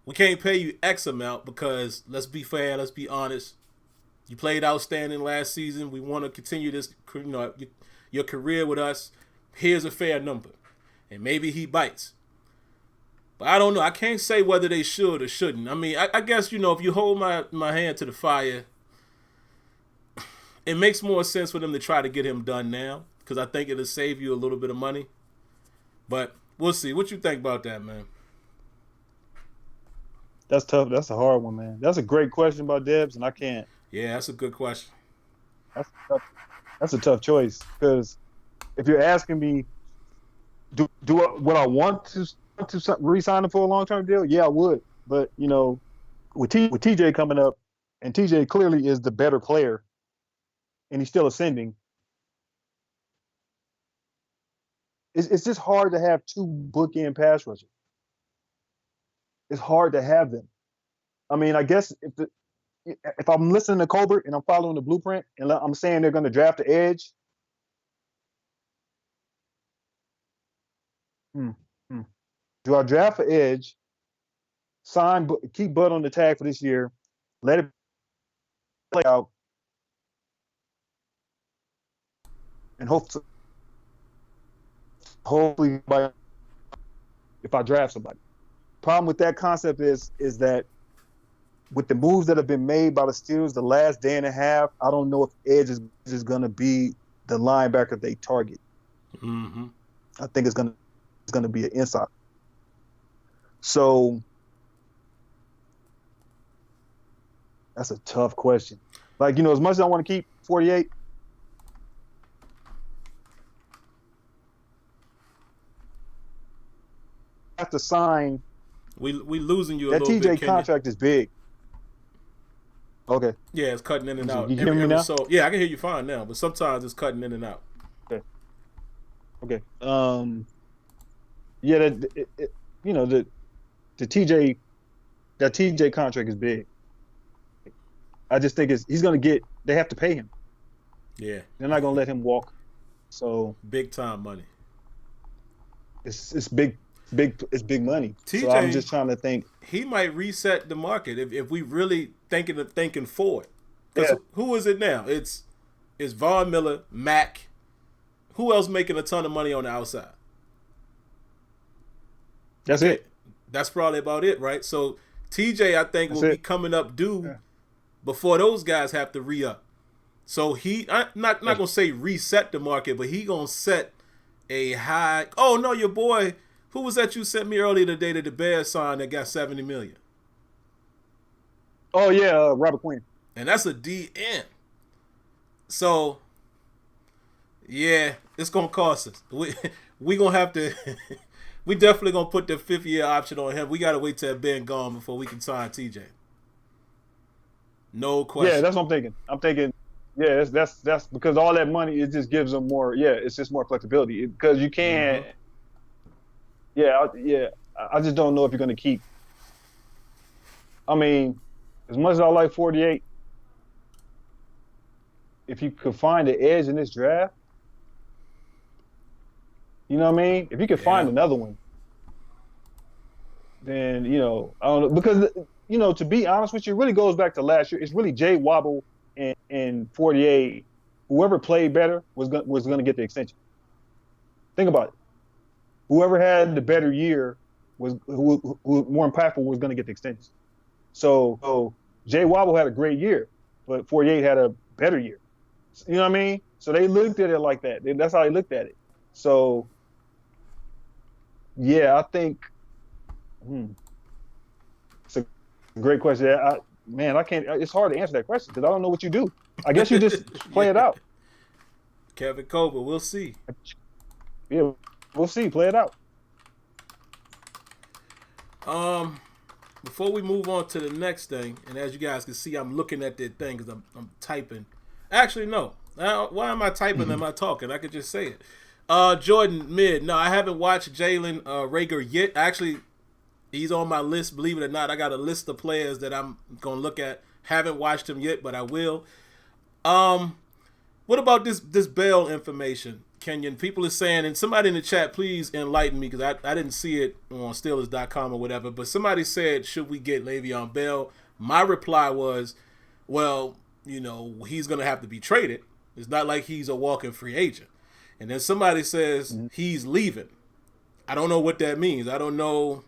we can't pay you X amount because, let's be fair, let's be honest, you played outstanding last season. We want to continue this, your career with us. Here's a fair number. And maybe he bites. But I don't know. I can't say whether they should or shouldn't. I mean, I guess, if you hold my hand to the fire, it makes more sense for them to try to get him done now because I think it'll save you a little bit of money. But we'll see. What you think about that, man? That's tough. That's a hard one, man. That's a great question about Debs, and I can't. Yeah, that's a good question. That's a tough choice because if you're asking me, would I want to re-sign him for a long-term deal? Yeah, I would. But with TJ coming up, and TJ clearly is the better player, and he's still ascending. It's just hard to have two bookend pass rushers. It's hard to have them. I mean, I guess if I'm listening to Colbert and I'm following the blueprint and I'm saying they're going to draft the edge, do I draft the edge, keep Bud on the tag for this year, let it play out, and hopefully if I draft somebody. Problem with that concept is that with the moves that have been made by the Steelers the last day and a half, I don't know if edge is going to be the linebacker they target. Mm-hmm. I think it's going to be an inside. So that's a tough question. Like, as much as I want to keep 48, I have to sign. We losing you a that little TJ bit. That TJ contract is big. Okay. Yeah, it's cutting in and out. You hear me now? So, yeah, I can hear you fine now, but sometimes it's cutting in and out. Okay. Yeah, the TJ, that TJ contract is big. I just think they have to pay him. Yeah. They're not going to let him walk. So big time money. It's big money. TJ, so I'm just trying to think. He might reset the market if we really thinking forward. Yeah. Who is it now? It's Von Miller, Mack. Who else making a ton of money on the outside? That's it. That's probably about it, right? So TJ, I think, will be coming up due before those guys have to re-up. So I'm not going to say reset the market, but he going to set a high. Oh, no, your boy, who was that you sent me earlier today that the Bears signed that got $70 million? Oh, yeah, Robert Quinn. And that's a DN. So, yeah, it's going to cost us. We going to have to – we definitely going to put the 5th-year option on him. We got to wait till Ben gone before we can sign TJ. No question. Yeah, that's what I'm thinking. Yeah, that's because all that money, it just gives them more. Yeah, it's just more flexibility because you can't. Mm-hmm. I just don't know if you're going to keep. I mean, as much as I like 48, if you could find the edge in this draft, you know what I mean? If you could find another one, then I don't know because to be honest with you, it really goes back to last year. It's really Jay Wobble and 48. Whoever played better was going to get the extension. Think about it. Whoever had the better year who more impactful was going to get the extension. So Jay Wobble had a great year, but 48 had a better year. You know what I mean? So they looked at it like that. That's how they looked at it. So yeah, I think it's a great question. I can't. It's hard to answer that question because I don't know what you do. I guess you just play it out. Kevin Colbert, we'll see. Yeah, we'll see. Play it out. before we move on to the next thing, and as you guys can see, I'm looking at that thing because I'm typing. Actually, no. Why am I typing? Am I talking? I could just say it. Jordan Mid. No, I haven't watched Jalen Reagor yet. Actually, he's on my list. Believe it or not, I got a list of players that I'm gonna look at. Haven't watched him yet, but I will. What about this Bell information, Kenyon? People are saying, and somebody in the chat, please enlighten me because I didn't see it on Steelers.com or whatever. But somebody said, should we get Le'Veon Bell? My reply was, well, he's gonna have to be traded. It's not like he's a walking free agent. And then somebody says he's leaving. I don't know what that means. I don't know.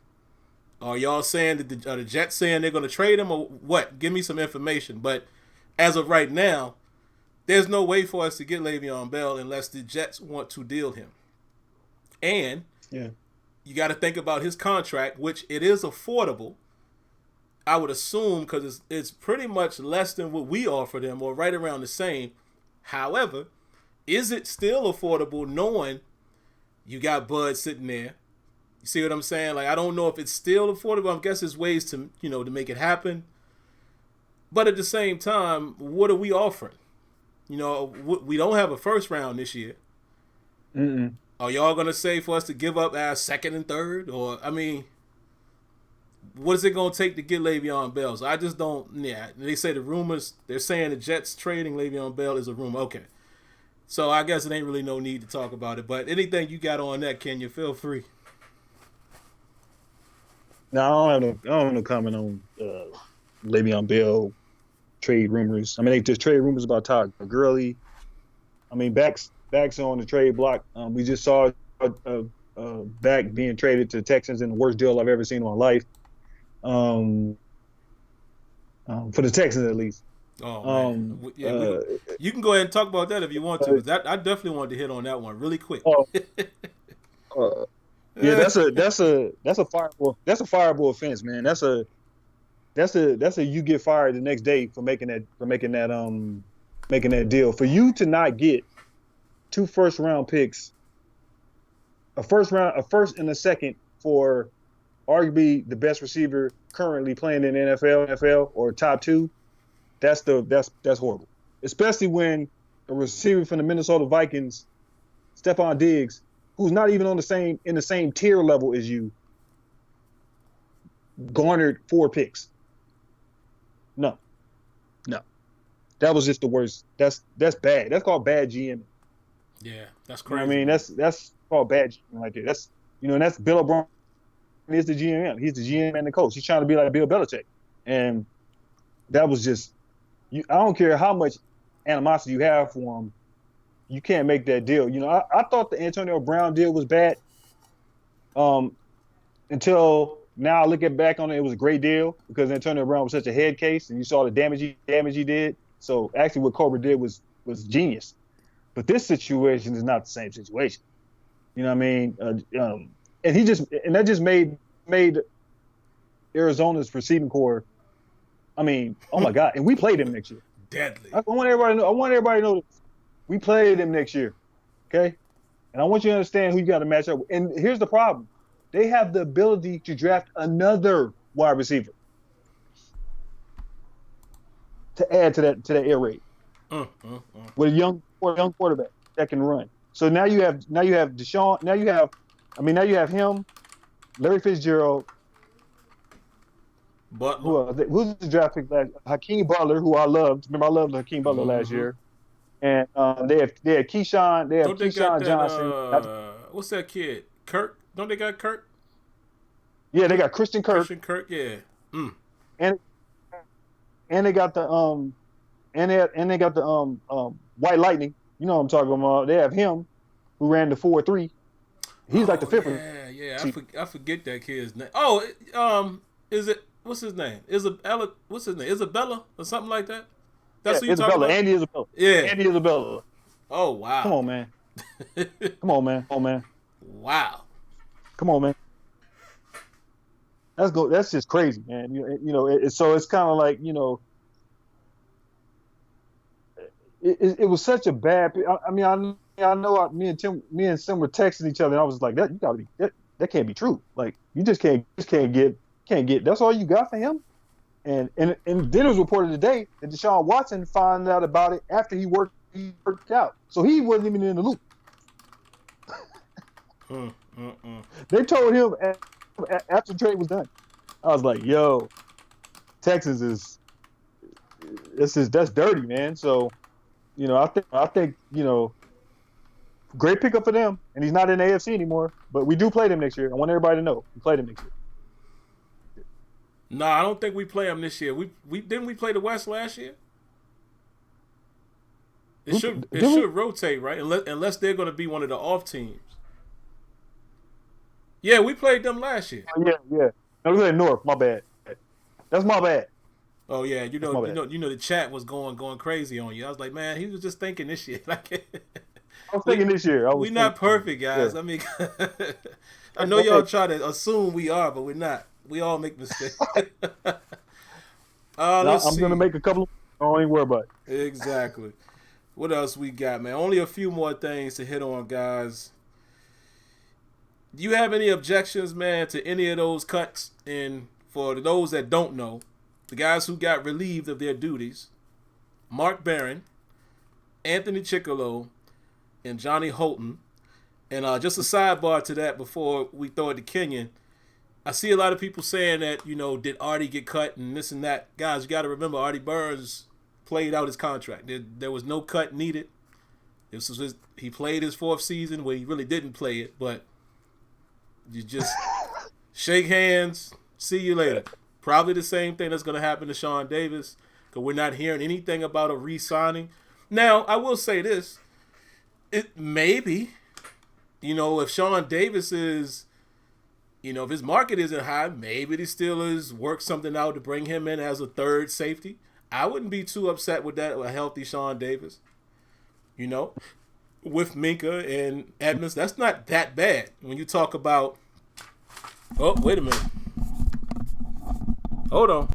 Are y'all saying that the Jets saying they're going to trade him or what? Give me some information. But as of right now, there's no way for us to get Le'Veon Bell unless the Jets want to deal him. And you got to think about his contract, which it is affordable. I would assume because it's pretty much less than what we offered him or right around the same. However, is it still affordable knowing you got Bud sitting there? You see what I'm saying? Like, I don't know if it's still affordable. I guess there's ways to, to make it happen. But at the same time, what are we offering? We don't have a first round this year. Are y'all going to say for us to give up our second and third? Or, what is it going to take to get Le'Veon Bell? So I just don't, they say they're saying the Jets trading Le'Veon Bell is a rumor. Okay. So I guess it ain't really no need to talk about it. But anything you got on that, Kenya, feel free. No, I don't have no comment on Le'Veon Bell trade rumors. There's trade rumors about Todd Gurley. Backs on the trade block. We just saw back being traded to the Texans in the worst deal I've ever seen in my life. For the Texans at least. Oh, man. You can go ahead and talk about that if you want to. Because I definitely wanted to hit on that one really quick. Yeah, that's a fireable offense, man. That's a you get fired the next day for making that deal. For you to not get 2 first round picks, a first and a second for arguably the best receiver currently playing in the NFL or top 2, that's horrible. Especially when a receiver from the Minnesota Vikings, Stephon Diggs, who's not even in the same tier level as you, garnered 4 picks. No. That was just the worst. That's bad. That's called bad GM. Yeah, that's crazy. That's called bad GM right there. That's and that's Bill O'Brien is the GM. He's the GM and the coach. He's trying to be like Bill Belichick. And that was just I don't care how much animosity you have for him. You can't make that deal. I thought the Antonio Brown deal was bad until now I look back on it. It was a great deal because Antonio Brown was such a head case, and you saw the damage he did. So actually, what Cobra did was genius. But this situation is not the same situation. You know what I mean? And that just made Arizona's receiving core. Oh my God! And we played him next year. Deadly. I want everybody to know this. We played him next year, okay? And I want you to understand who you got to match up with. And here's the problem. They have the ability to draft another wide receiver to add to that air raid with a young quarterback that can run. So now you have Deshaun. Now you have him, Larry Fitzgerald. Who's the draft pick last? Hakeem Butler, who I loved. Remember, I loved Hakeem Butler last year. And they have Keyshawn. They have Keyshawn Johnson. What's that kid? Kirk? Don't they got Kirk? Yeah, they got Christian Kirk. Christian Kirk, yeah. And they got the White Lightning. You know what I'm talking about? They have him, who ran the 4.3. He's like the 5th one. Yeah. I forget that kid's name. Oh, is it? What's his name? Isabella? What's his name? Isabella or something like that? That's who you talking about? Andy Isabella. Yeah. Andy Isabella. Oh, wow. Come on, man. Wow. Come on, man. That's just crazy, man. So it's kind of like, it was such a bad. I know me and Sim were texting each other, and I was like, that can't be true. Like, you just can't give can't get. That's all you got for him. And then it was reported today that Deshaun Watson found out about it after he worked out, so he wasn't even in the loop. They told him after the trade was done. I was like, "Yo, Texas that's dirty, man." So, I think great pickup for them, and he's not in the AFC anymore. But we do play them next year. I want everybody to know we play them next year. No, I don't think we play them this year. We didn't we play the West last year? It should rotate, right? Unless they're going to be one of the off teams. Yeah, we played them last year. Yeah. No, we played North. My bad. That's my bad. Oh yeah, you know the chat was going crazy on you. I was like, man, he was just thinking this year. Like, I was thinking this year. We're not perfect, guys. Yeah. I mean, I know y'all try to assume we are, but we're not. We all make mistakes. I'm going to make a couple. Don't even worry about it. Exactly. What else we got, man? Only a few more things to hit on, guys. Do you have any objections, man, to any of those cuts? And for those that don't know, the guys who got relieved of their duties, Mark Barron, Anthony Chickillo, and Johnny Holton. And just a sidebar to that before we throw it to Kenyon. I see a lot of people saying that, did Artie get cut and this and that. Guys, you got to remember, Artie Burns played out his contract. There was no cut needed. He played his fourth season where he really didn't play it, but you just shake hands, see you later. Probably the same thing that's going to happen to Sean Davis, because we're not hearing anything about a re-signing. Now, I will say this. It maybe, if Sean Davis is, if his market isn't high, maybe the Steelers work something out to bring him in as a third safety. I wouldn't be too upset with that, a healthy Sean Davis. With Minka and Edmonds, that's not that bad. When you talk about, oh, wait a minute. Hold on.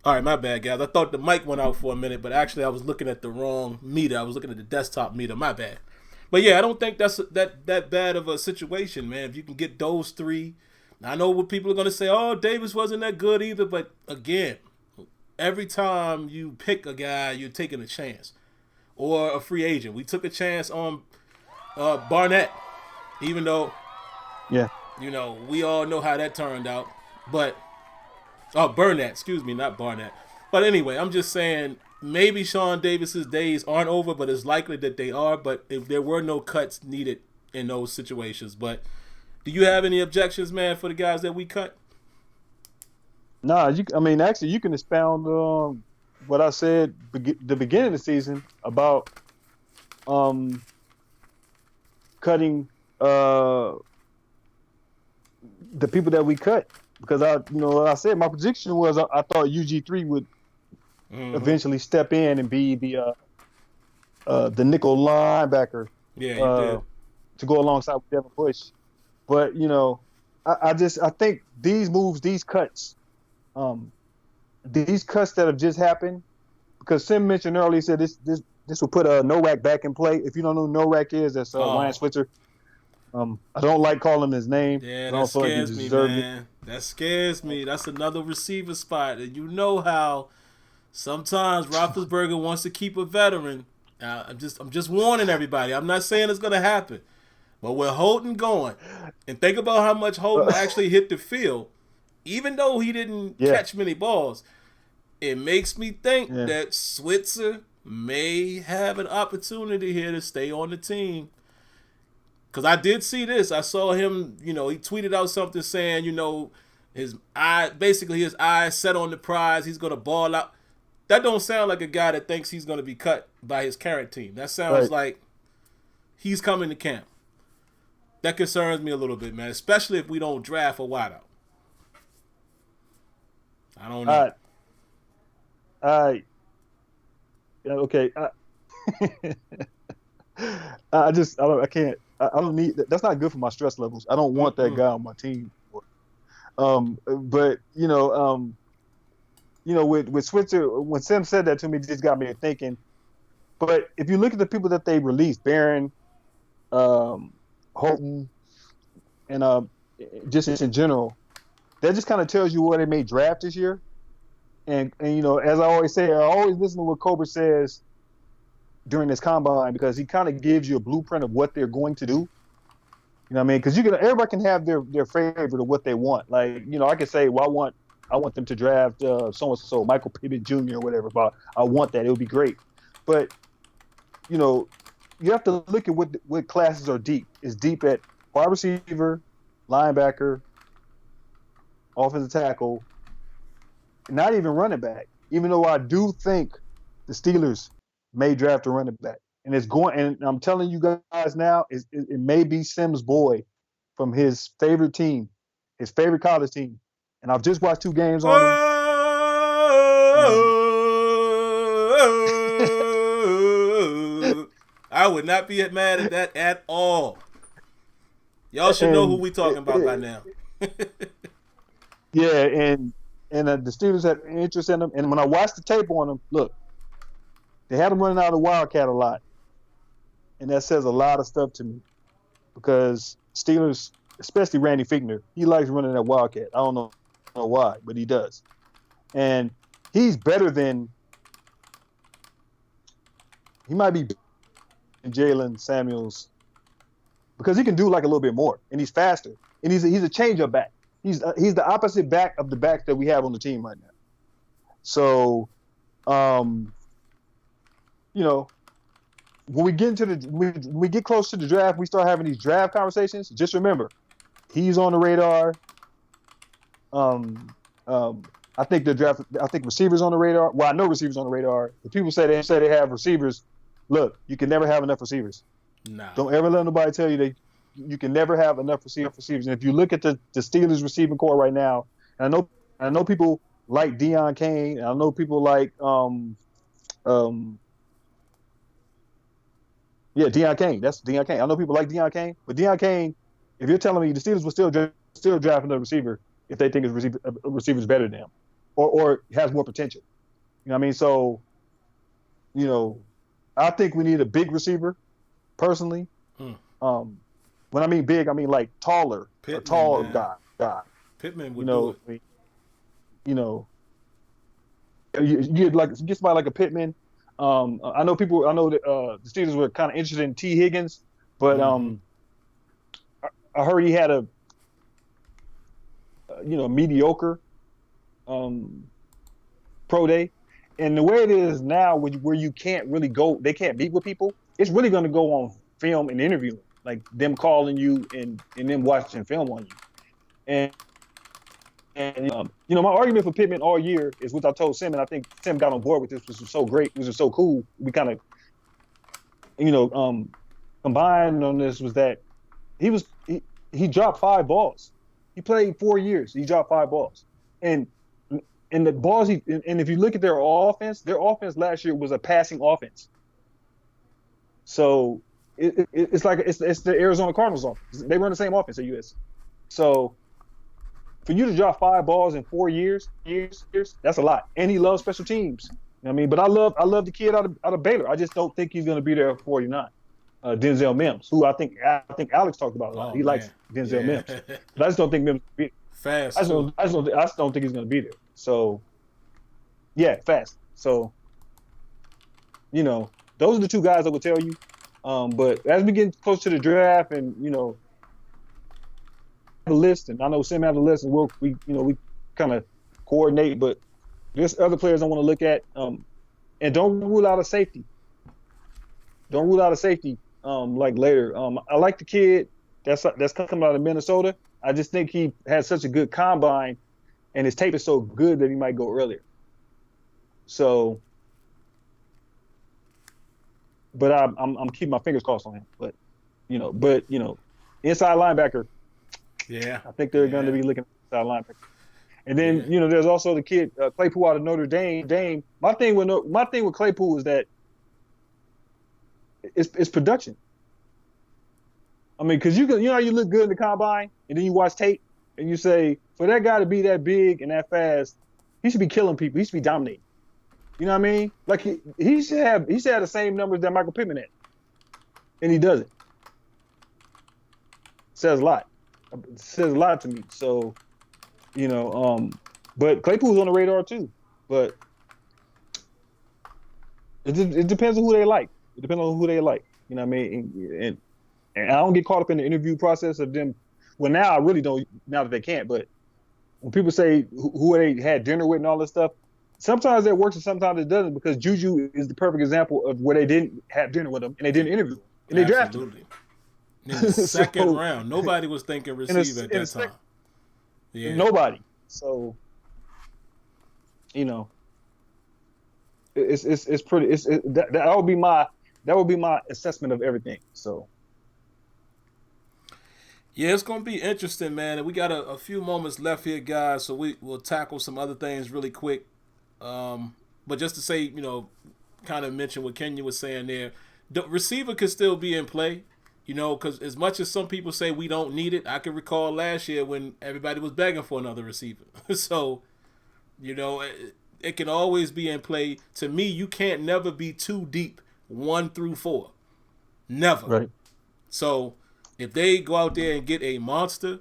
All right, my bad, guys. I thought the mic went out for a minute, but actually I was looking at the wrong meter. I was looking at the desktop meter. My bad. But yeah, I don't think that's that bad of a situation, man. If you can get those three. I know what people are going to say, oh, Davis wasn't that good either. But again, every time you pick a guy, you're taking a chance. Or a free agent. We took a chance on Barnett, even though, we all know how that turned out. But, Burnett, excuse me, not Barnett. But anyway, I'm just saying, maybe Sean Davis's days aren't over, but it's likely that they are. But if there were no cuts needed in those situations. But do you have any objections, man, for the guys that we cut? Nah, actually, you can expound what I said the beginning of the season about cutting the people that we cut, because like I said, my prediction was I thought UG3 would eventually step in and be the nickel linebacker. Yeah, you did. To go alongside with Devin Bush. But I think these moves, these cuts that have just happened, because Sim mentioned earlier, he said this will put Nowak back in play. If you don't know who Nowak is, that's Ryan Switzer. I don't like calling him his name. Yeah, that scares me, man. That scares me. That's another receiver spot. And you know how sometimes Roethlisberger wants to keep a veteran. I'm just warning everybody. I'm not saying it's going to happen. But with Holton going, and think about how much Holton actually hit the field, even though he didn't catch many balls, it makes me think that Switzer may have an opportunity here to stay on the team. Because I did see this. I saw him, he tweeted out something saying, his eyes set on the prize. He's going to ball out. That don't sound like a guy that thinks he's going to be cut by his current team. That sounds like he's coming to camp. That concerns me a little bit, man, especially if we don't draft a wideout. I don't know. Okay. I can't. I don't need that. That's not good for my stress levels. I don't want that guy on my team. But with Switzer, when Sim said that to me, it just got me thinking. But if you look at the people that they released, Barron, Holton, and just in general, that just kind of tells you where they may draft this year. And as I always say, I always listen to what Cobra says during this combine because he kind of gives you a blueprint of what they're going to do. You know what I mean? Because everybody can have their favorite of what they want. Like, I can say, well, I want them to draft so and so, Michael Pittman Jr. or whatever. But I want that; it would be great. But you have to look at what classes are deep. It's deep at wide receiver, linebacker, offensive tackle, not even running back. Even though I do think the Steelers may draft a running back. And it's going, and I'm telling you guys now, it may be Sim's boy from his favorite team, his favorite college team. And I've just watched 2 games on him. I would not be mad at that at all. Y'all should know who we talking about by now. Yeah, and the Steelers had interest in him. And when I watched the tape on him, look, they had him running out of the Wildcat a lot. And that says a lot of stuff to me because Steelers, especially Randy Fichtner, he likes running that Wildcat. I don't know why, but he does. And he's better than – he might be better than Jalen Samuels because he can do like a little bit more, and he's faster. And he's a change-up back. He's the opposite back of the backs that we have on the team right now. So, when we get we get close to the draft, we start having these draft conversations. Just remember, he's on the radar. I think receivers on the radar. Well, I know receivers on the radar. The people say they have receivers. Look, you can never have enough receivers. Nah. Don't ever let nobody tell you you can never have enough receivers. And if you look at the Steelers receiving core right now, and I know people like Deion Kane. And I know people like Yeah, Deion Kane. That's Deion Kane. I know people like Deion Kane, but Deion Kane, if you're telling me the Steelers will still draft another receiver if they think his receiver's better than him or has more potential. You know what I mean? So, I think we need a big receiver, personally. When I mean big, I mean like taller, Pittman, a tall guy. Pittman would do it. You get somebody like a Pittman. I know that the Steelers were kind of interested in T. Higgins, but I heard he had a mediocre pro day. And the way it is now, where you can't really go, they can't meet with people. It's really going to go on film and interviewing, like them calling you and them watching film on you. And my argument for Pittman all year is what I told Sim, and I think Sim got on board with this, which was so great, which was so cool. We kind of, combined on this was that he dropped 5 balls. He played 4 years. He dropped 5 balls, and the balls and if you look at their offense last year was a passing offense. So it's like it's the Arizona Cardinals offense. They run the same offense at US. So for you to drop 5 balls in 4 years, that's a lot. And he loves special teams. You know what I mean? But I love the kid out of Baylor. I just don't think he's going to be there at 49. Denzel Mims, who I think Alex talked about a lot. He likes Denzel Mims. But I just don't think Mims will be fast. I just don't think he's going to be there. So, yeah, fast. So, those are the 2 guys I would tell you. But as we get close to the draft and, the list, and I know Sim had a list, and we kind of coordinate, but there's other players I want to look at. And don't rule out a safety. Don't rule out a safety like later. I like the kid that's coming out of Minnesota. I just think he has such a good combine, and his tape is so good that he might go earlier. So, but I'm keeping my fingers crossed on him. But inside linebacker. Yeah, I think they're going to be looking at inside linebacker. And then there's also the kid Claypool out of Notre Dame. My thing with Claypool is that it's production. I mean, because you look good in the combine, and then you watch tape, and you say, for that guy to be that big and that fast, he should be killing people. He should be dominating. You know what I mean? Like he should have the same numbers that Michael Pittman had, and he doesn't. Says a lot says a lot to me. So, you know, but Claypool's on the radar too. But it depends on who they like. It depends on who they like. You know what I mean? And I don't get caught up in the interview process of them. Well, now I really don't. Now that they can't, but when people say who they had dinner with and all this stuff, sometimes that works and sometimes it doesn't, because Juju is the perfect example of where they didn't have dinner with him and they didn't interview him and they drafted him. In the second round, nobody was thinking receiver at that time. Yeah, nobody. So, you know, it's pretty. That would be my assessment of everything. So. Yeah, it's going to be interesting, man. And we got a few moments left here, guys, so we'll tackle some other things really quick. But just to say, you know, kind of mention what Kenya was saying there, the receiver could still be in play, you know, because as much as some people say we don't need it, I can recall last year when everybody was begging for another receiver. So, you know, it can always be in play. To me, you can't never be too deep 1 through 4. Never. Right. So if they go out there and get a monster,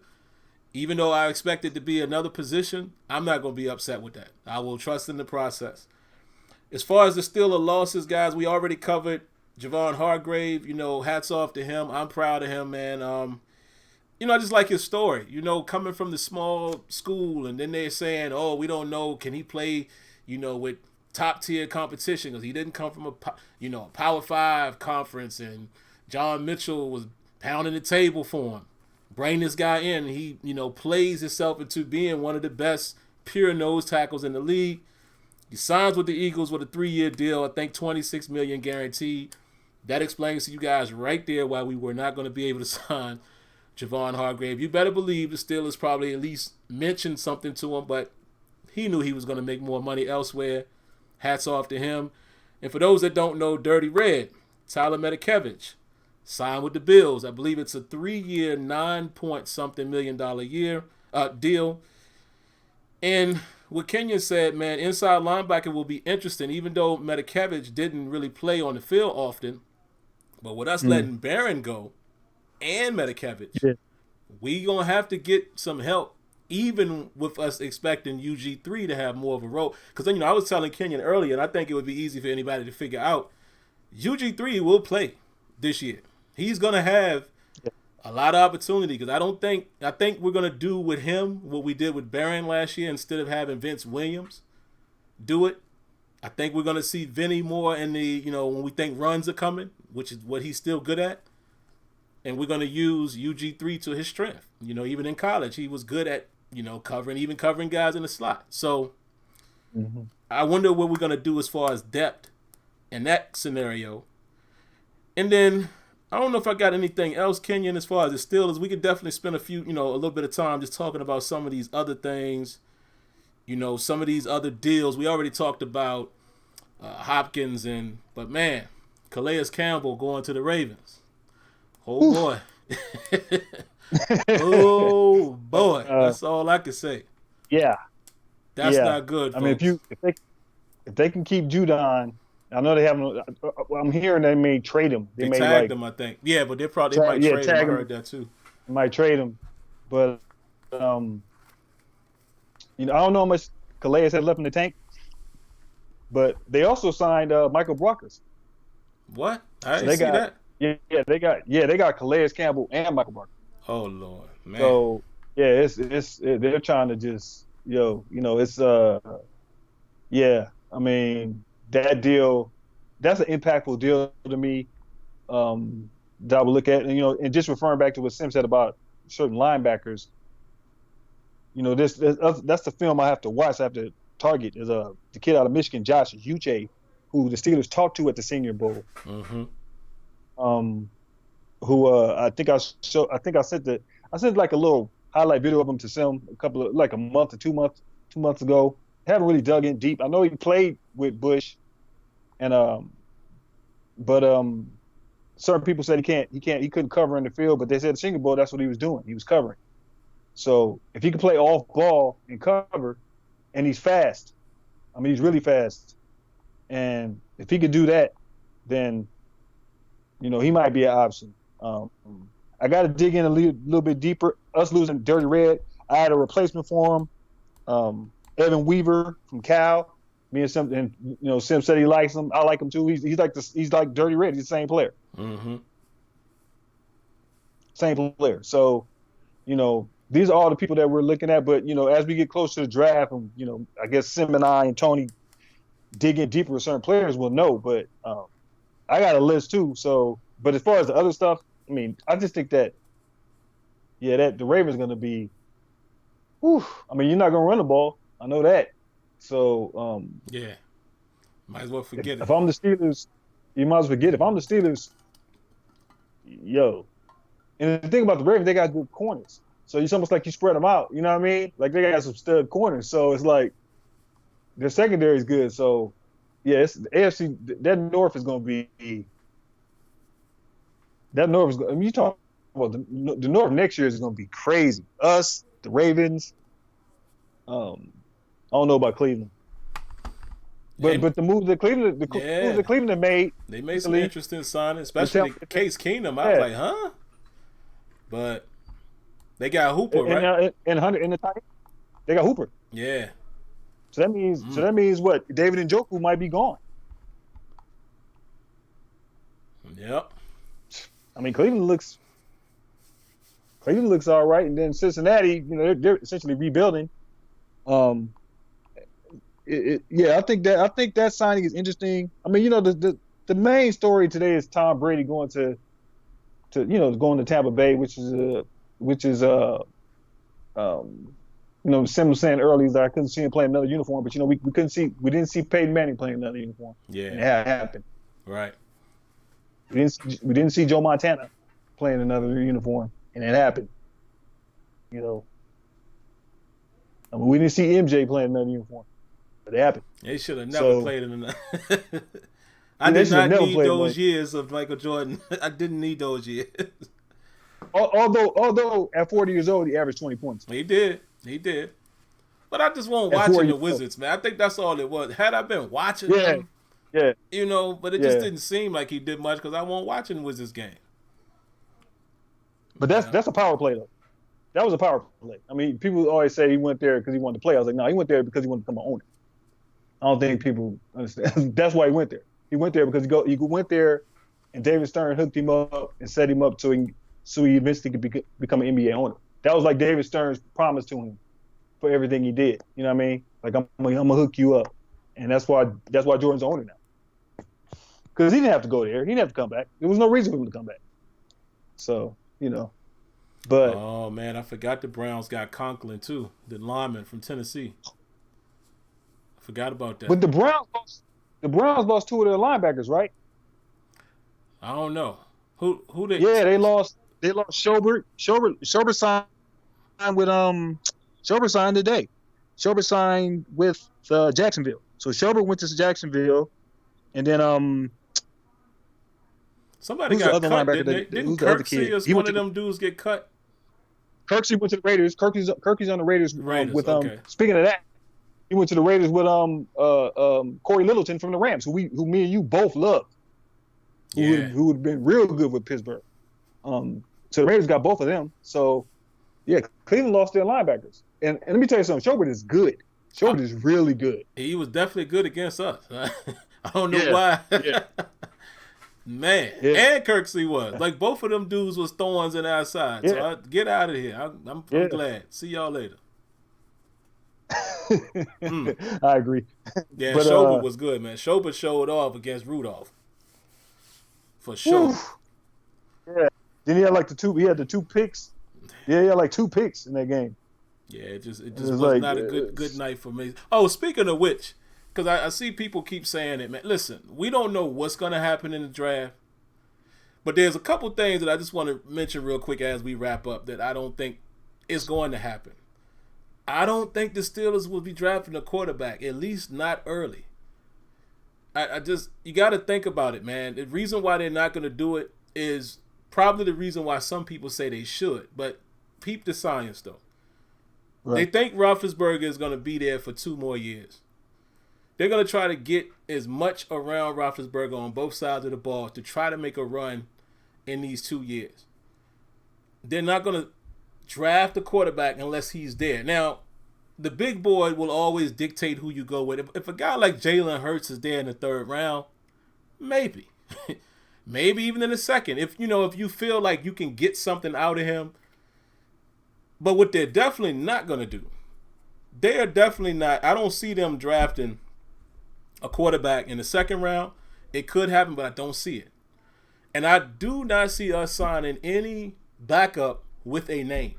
even though I expect it to be another position, I'm not going to be upset with that. I will trust in the process. As far as the Steelers losses, guys, we already covered Javon Hargrave. You know, hats off to him. I'm proud of him, man. You know, I just like his story. You know, coming from the small school, and then they're saying, oh, we don't know, can he play, you know, with top-tier competition, because he didn't come from a Power 5 conference, and John Mitchell was pounding the table for him. Bring this guy in, and he, you know, plays himself into being one of the best pure nose tackles in the league. He signs with the Eagles with a 3-year deal, I think $26 million guaranteed. That explains to you guys right there why we were not going to be able to sign Javon Hargrave. You better believe the Steelers probably at least mentioned something to him, but he knew he was going to make more money elsewhere. Hats off to him. And for those that don't know, Dirty Red, Tyler Medikevich, signed with the Bills. I believe it's a 3-year, $9-point-something million deal. And what Kenyon said, man, inside linebacker will be interesting, even though Medikevich didn't really play on the field often. But with us letting Barron go and Medikevich, we going to have to get some help, even with us expecting UG3 to have more of a role. Because, you know, I was telling Kenyon earlier, and I think it would be easy for anybody to figure out, UG3 will play this year. He's going to have a lot of opportunity, because I think we're going to do with him what we did with Barron last year instead of having Vince Williams do it. I think we're going to see Vinny more in the, you know, when we think runs are coming, which is what he's still good at. And we're going to use UG3 to his strength. You know, even in college, he was good at, you know, covering guys in the slot. So I wonder what we're going to do as far as depth in that scenario. And then I don't know if I got anything else, Kenyon, as far as the Steelers. We could definitely spend a little bit of time just talking about some of these other things, you know, some of these other deals. We already talked about Hopkins, but man, Calais Campbell going to the Ravens. Oh, boy. Oh, boy. That's all I can say. Yeah. That's not good, folks. I mean, if they can keep Judon, I know they haven't. I'm hearing they may trade him. They tagged him, I think. Yeah, but they might trade him. I heard that too. They might trade him, but you know, I don't know how much Calais had left in the tank. But they also signed Michael Brockers. What? I didn't see that. They got Calais Campbell and Michael Brockers. Oh Lord, man. So yeah, they're trying to just it's I mean, that deal, that's an impactful deal to me, that I would look at. And, you know, and just referring back to what Sim said about certain linebackers, you know, that's the film I have to watch. I have to target is the kid out of Michigan, Josh Uche, who the Steelers talked to at the Senior Bowl. I sent like a little highlight video of him to Sim a month or 2 months ago. Haven't really dug in deep. I know he played with Bush, and but certain people said he couldn't cover in the field, but they said the Senior Bowl, that's what he was doing. He was covering. So if he can play off ball and cover, and he's fast, I mean, he's really fast, and if he could do that, then, you know, he might be an option. I I got to dig in a little bit deeper. Us losing Dirty Red, I had a replacement for him. Evan Weaver from Cal. Me and Sim, and Sim said he likes him. I like him too. He's like Dirty Red. He's the same player. Mm-hmm. Same player. So, these are all the people that we're looking at. But as we get close to the draft, and I guess Sim and I and Tony dig in deeper with certain players, we'll know. But I got a list too. So, but as far as the other stuff, I mean, I just think that the Ravens are going to be. Whew, I mean, you're not going to run the ball. I know that. So, might as well forget it. If I'm the Steelers, you might as well forget it. If I'm the Steelers, and the thing about the Ravens, they got good corners. So it's almost like you spread them out. You know what I mean? Like they got some stud corners. So it's like their secondary is good. So, it's the AFC. That North is going to be. That North is. I mean, you talk about the North next year is going to be crazy. Us, the Ravens. I don't know about Cleveland, but the move that Cleveland, moves that Cleveland made, they made some interesting signings, especially Case Keenum. I was like, huh? But they got Hooper, right? And Hunter in the tight. They got Hooper. Yeah. So that means what? David Njoku might be gone. Yep. I mean, Cleveland looks all right, and then Cincinnati, they're essentially rebuilding. I think that signing is interesting. I mean, the main story today is Tom Brady going to Tampa Bay, which is Sim was saying earlier that I couldn't see him playing another uniform, but we didn't see Peyton Manning playing another uniform. Yeah, and it happened. Right. We didn't see Joe Montana playing another uniform, and it happened. I mean, we didn't see MJ playing another uniform, but it happened. They should have never played in another. I did not need those years of Michael Jordan. I didn't need those years. Although at 40 years old, he averaged 20 points. He did. But I just wasn't watching the Wizards, man. I think that's all it was. Had I been watching them, but it just didn't seem like he did much because I wasn't watching Wizards game. But that's a power play, though. That was a power play. I mean, people always say he went there because he wanted to play. I was like, no, he went there because he wanted to become an owner. I don't think people understand. That's why he went there. He went there because he went there, and David Stern hooked him up and set him up so he eventually could become an NBA owner. That was like David Stern's promise to him for everything he did. You know what I mean? Like I'm gonna hook you up, and that's why Jordan's owner now. Because he didn't have to go there. He didn't have to come back. There was no reason for him to come back. So But oh man, I forgot the Browns got Conklin too, the lineman from Tennessee. I forgot about that. But the Browns lost two of their linebackers, right? I don't know. Who they? Yeah, they lost Schobert. Schobert signed with Schobert signed today. Schobert signed with Jacksonville. So Schobert went to Jacksonville, and then somebody got cut, didn't they? Didn't Kirksey or one of them dudes get cut? Kirksey went to the Raiders. Kirksey's on the Raiders with okay. Speaking of that, he went to the Raiders with Corey Littleton from the Rams, who me and you both love. Who would have been real good with Pittsburgh. So the Raiders got both of them. So Cleveland lost their linebackers. And let me tell you something, Schobert is good. Schobert is really good. He was definitely good against us. I don't know why. Yeah. Man, and Kirksey was. Like, both of them dudes was thorns in our side. Yeah. So get out of here. I'm glad. See y'all later. I agree. Yeah, but Schobert was good, man. Schobert showed off against Rudolph. For sure. Whew. Yeah. Then he had the two picks. Yeah, he had like 2 picks in that game. Yeah, it just was not a good night for me. Oh, speaking of which, because I see people keep saying it, man. Listen, we don't know what's going to happen in the draft. But there's a couple things that I just want to mention real quick as we wrap up that I don't think is going to happen. I don't think the Steelers will be drafting a quarterback, at least not early. You got to think about it, man. The reason why they're not going to do it is probably the reason why some people say they should. But peep the science, though. Right. They think Roethlisberger is going to be there for 2 more years. They're going to try to get as much around Roethlisberger on both sides of the ball to try to make a run in these 2 years. they're not going to draft a quarterback unless he's there. Now, the big board will always dictate who you go with. If a guy like Jalen Hurts is there in the third round, maybe. Maybe even in the second. If you feel like you can get something out of him. But what they're definitely not going to do, they are definitely not, I don't see them drafting a quarterback in the second round. It could happen, but I don't see it. And I do not see us signing any backup with a name.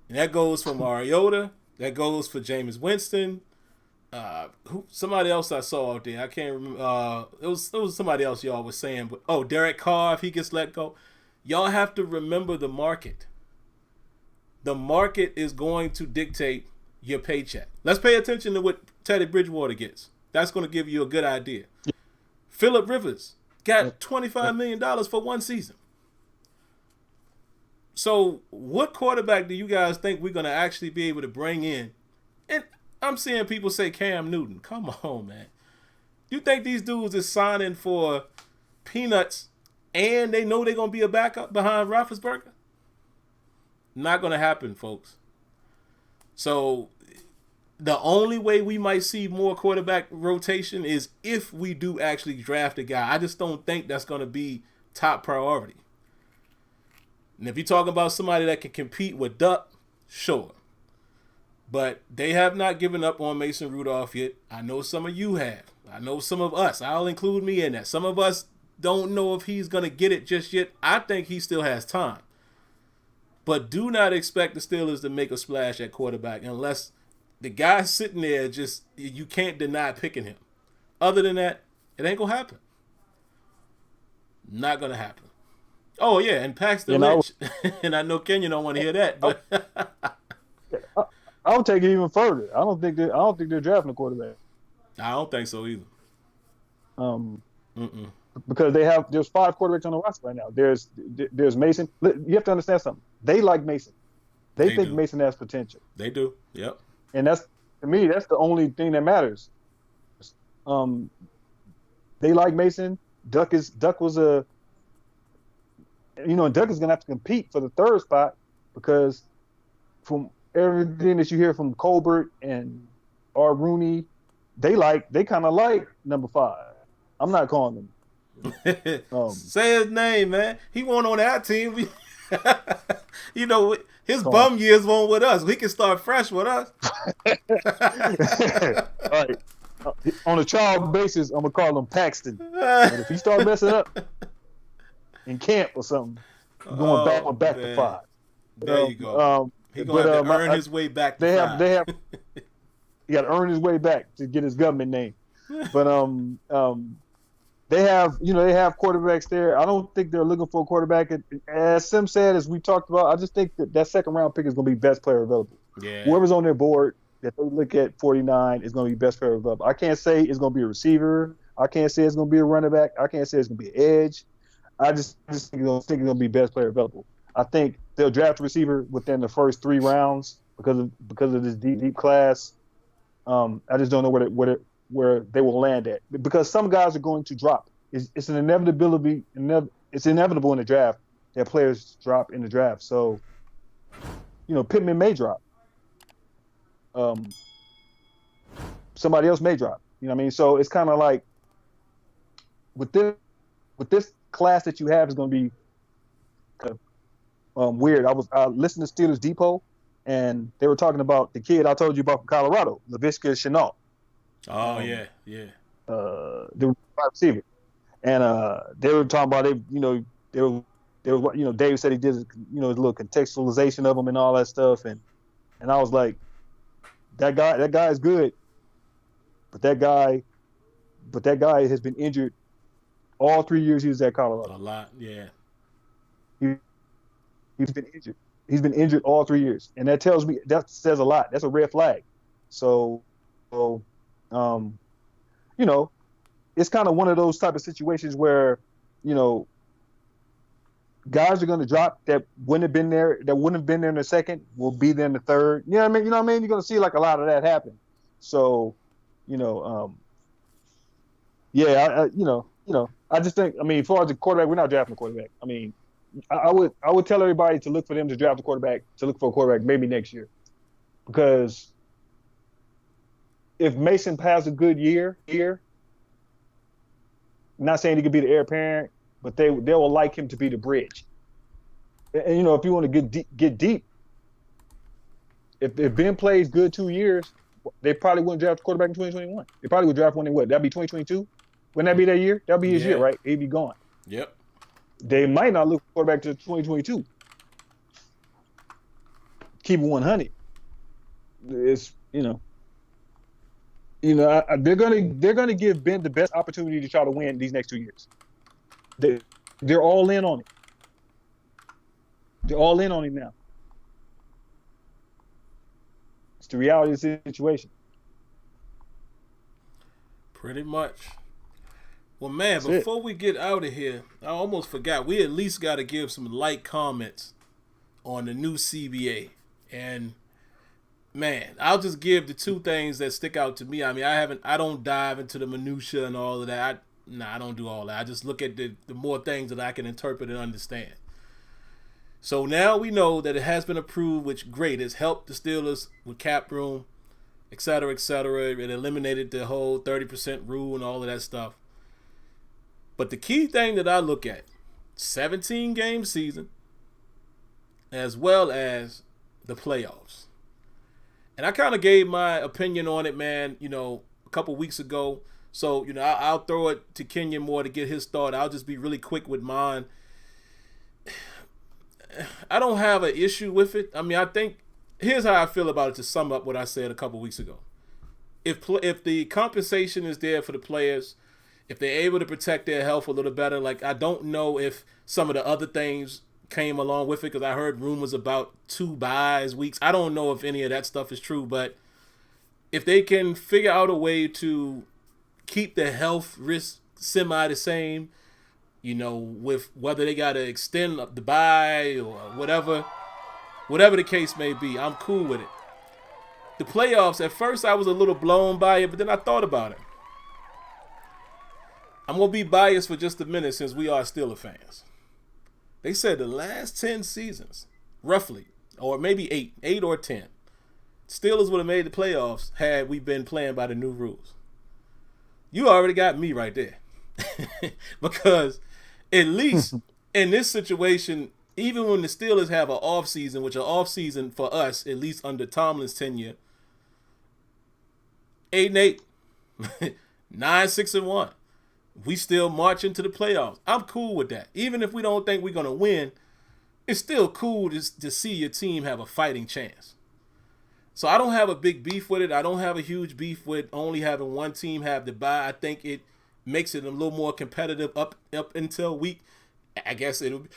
And that goes for Mariota. That goes for Jameis Winston. Somebody else I saw out there. I can't remember. It was somebody else y'all was saying. But Derek Carr, if he gets let go. Y'all have to remember the market. The market is going to dictate your paycheck. Let's pay attention to what Teddy Bridgewater gets. That's going to give you a good idea. Phillip Rivers got $25 million for one season. So what quarterback do you guys think we're going to actually be able to bring in? And I'm seeing people say Cam Newton. Come on, man. You think these dudes is signing for peanuts and they know they're going to be a backup behind Roethlisberger? Not going to happen, folks. So the only way we might see more quarterback rotation is if we do actually draft a guy. I just don't think that's going to be top priority. And if you're talking about somebody that can compete with Duck, sure. But they have not given up on Mason Rudolph yet. I know some of you have. I know some of us. I'll include me in that. Some of us don't know if he's going to get it just yet. I think he still has time. But do not expect the Steelers to make a splash at quarterback unless the guy sitting there you can't deny picking him. Other than that, it ain't going to happen. Not going to happen. Oh, yeah, and Paxton Lynch. And I know Kenya don't want to hear that. But I'll take it even further. I don't think they're drafting a quarterback. I don't think so either. Because there's 5 quarterbacks on the roster right now. There's Mason. You have to understand something. They like Mason. They think Mason has potential. They do. Yep. And that's, to me, that's the only thing that matters. They like Mason. Duck was Duck is going to have to compete for the third spot because from everything that you hear from Colbert and R. Rooney, they kind of like number 5. I'm not calling him. Say his name, man. He won't on our team. His bum years won't with us. We can start fresh with us. All right. On a trial basis, I'm gonna call him Paxton. But if he start messing up in camp or something, going back to 5. There you go. He's gonna have to earn his way back to 5. He got to earn his way back to get his government name. But they have quarterbacks there. I don't think they're looking for a quarterback. As Sim said, as we talked about, I just think that second round pick is going to be best player available. Yeah. Whoever's on their board that they look at 49 is going to be best player available. I can't say it's going to be a receiver. I can't say it's going to be a running back. I can't say it's going to be an edge. I just think it's going to be best player available. I think they'll draft a receiver within the first 3 rounds because of this deep class. I just don't know where they will land at because some guys are going to drop. It's an inevitability. It's inevitable in the draft that players drop in the draft. So, Pittman may drop. Somebody else may drop. You know what I mean? So it's kind of like with this class that you have is going to be weird. I listened to Steelers Depot, and they were talking about the kid I told you about from Colorado, Laviska Shenault. Oh yeah. The wide receiver, and they were talking about Dave said he did his little contextualization of them and all that stuff, and I was like, that guy is good, but that guy has been injured all 3 years he was at Colorado. A lot, yeah. He's been injured. He's been injured all 3 years, and that says a lot. That's a red flag. So it's kind of one of those type of situations where, guys are going to drop that wouldn't have been there in the second will be there in the third. You know what I mean? You're going to see like a lot of that happen. So, I just think, as far as the quarterback, we're not drafting a quarterback. I would tell everybody to look for them to draft a quarterback, to look for a quarterback maybe next year, because if Mason has a good year, not saying he could be the heir apparent, but they will like him to be the bridge. And if you want to get deep, if Ben plays good 2 years, they probably wouldn't draft a quarterback in 2021. They probably would draft one in what? That'd be 2022. Wouldn't that be that year? That'd be his year, right? He'd be gone. Yep. They might not look quarterback to 2022. Keep it 100. It's they're gonna give Ben the best opportunity to try to win these next 2 years. They're all in on it. They're all in on him now. It's the reality of the situation. Pretty much. Well, man, before we get out of here, I almost forgot. We at least got to give some light comments on the new CBA. And, man, I'll just give the two things that stick out to me. I mean, I don't dive into the minutia and all of that. I don't do all that. I just look at the more things that I can interpret and understand. So now we know that it has been approved, which great. It's helped the Steelers with cap room, et cetera, et cetera. It eliminated the whole 30% rule and all of that stuff. But the key thing that I look at, 17-game season, as well as the playoffs. And I kind of gave my opinion on it, man, a couple weeks ago. So, I'll throw it to Kenyon more to get his thought. I'll just be really quick with mine. I don't have an issue with it. I mean, I think, here's how I feel about it to sum up what I said a couple weeks ago. If the compensation is there for the players, if they're able to protect their health a little better, like I don't know if some of the other things came along with it, because I heard rumors about 2 buys weeks. I don't know if any of that stuff is true, but if they can figure out a way to keep the health risk semi the same, with whether they got to extend the buy or whatever the case may be, I'm cool with it. The playoffs, at first I was a little blown by it, but then I thought about it. I'm going to be biased for just a minute since we are Steelers fans. They said the last 10 seasons, roughly, or maybe 8 or 10, Steelers would have made the playoffs had we been playing by the new rules. You already got me right there. Because at least in this situation, even when the Steelers have an offseason, which an offseason for us, at least under Tomlin's tenure, 8-8, 9-6-1. We still march into the playoffs. I'm cool with that. Even if we don't think we're going to win, it's still cool to see your team have a fighting chance. So I don't have a big beef with it. I don't have a huge beef with only having one team have the bye. I think it makes it a little more competitive up until I guess it'll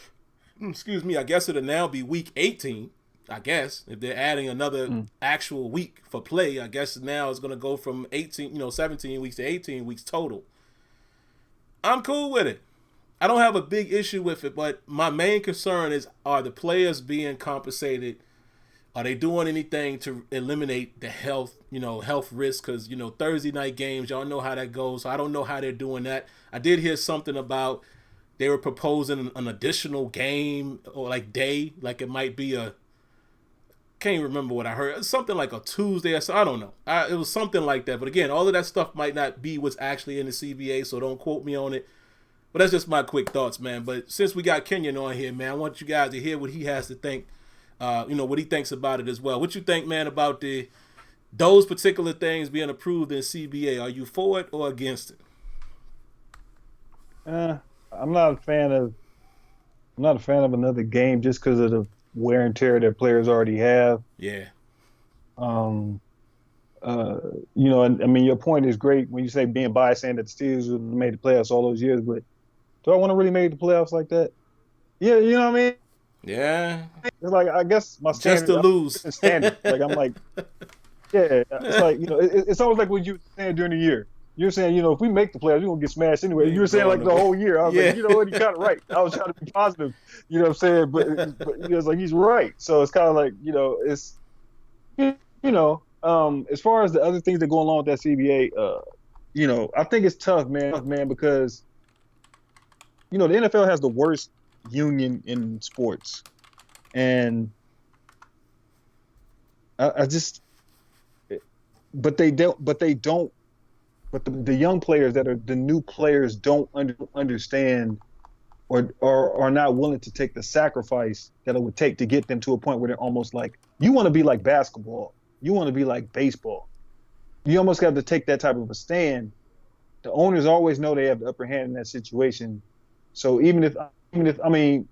now be week 18. I guess if they're adding another actual week for play, I guess now it's going to go from 17 weeks to 18 weeks total. I'm cool with it. I don't have a big issue with it, but my main concern is, are the players being compensated? Are they doing anything to eliminate the health risk? Because, Thursday night games, y'all know how that goes. So I don't know how they're doing that. I did hear something about they were proposing an additional game or day, like it might be can't remember what I heard. Something like a Tuesday or something. I don't know. It was something like that. But again, all of that stuff might not be what's actually in the CBA, so don't quote me on it. But that's just my quick thoughts, man. But since we got Kenyon on here, man, I want you guys to hear what he has to think, what he thinks about it as well. What you think, man, about those particular things being approved in CBA? Are you for it or against it? I'm not a fan of another game just because of the wear and tear that players already have. Yeah. And I mean, your point is great when you say being biased, saying that the Steelers would have made the playoffs all those years, but do I want to really make the playoffs like that? Yeah, you know what I mean? Yeah. It's like, I guess my standard, just to lose. Standard. Like, I'm like, yeah, it's like, it's always like what you were saying during the year. You're saying, if we make the playoffs, we're going to get smashed anyway. You were saying like the whole year. I was like, you know what, you're kind of right. I was trying to be positive, you know what I'm saying? But it's like, he's right. So it's kind of like, it's, as far as the other things that go along with that CBA, I think it's tough, man, because, the NFL has the worst union in sports, and I just, but they don't. But the young players that are the new players don't understand or are not willing to take the sacrifice that it would take to get them to a point where they're almost like, you want to be like basketball, you want to be like baseball. You almost have to take that type of a stand. The owners always know they have the upper hand in that situation. So even if I mean,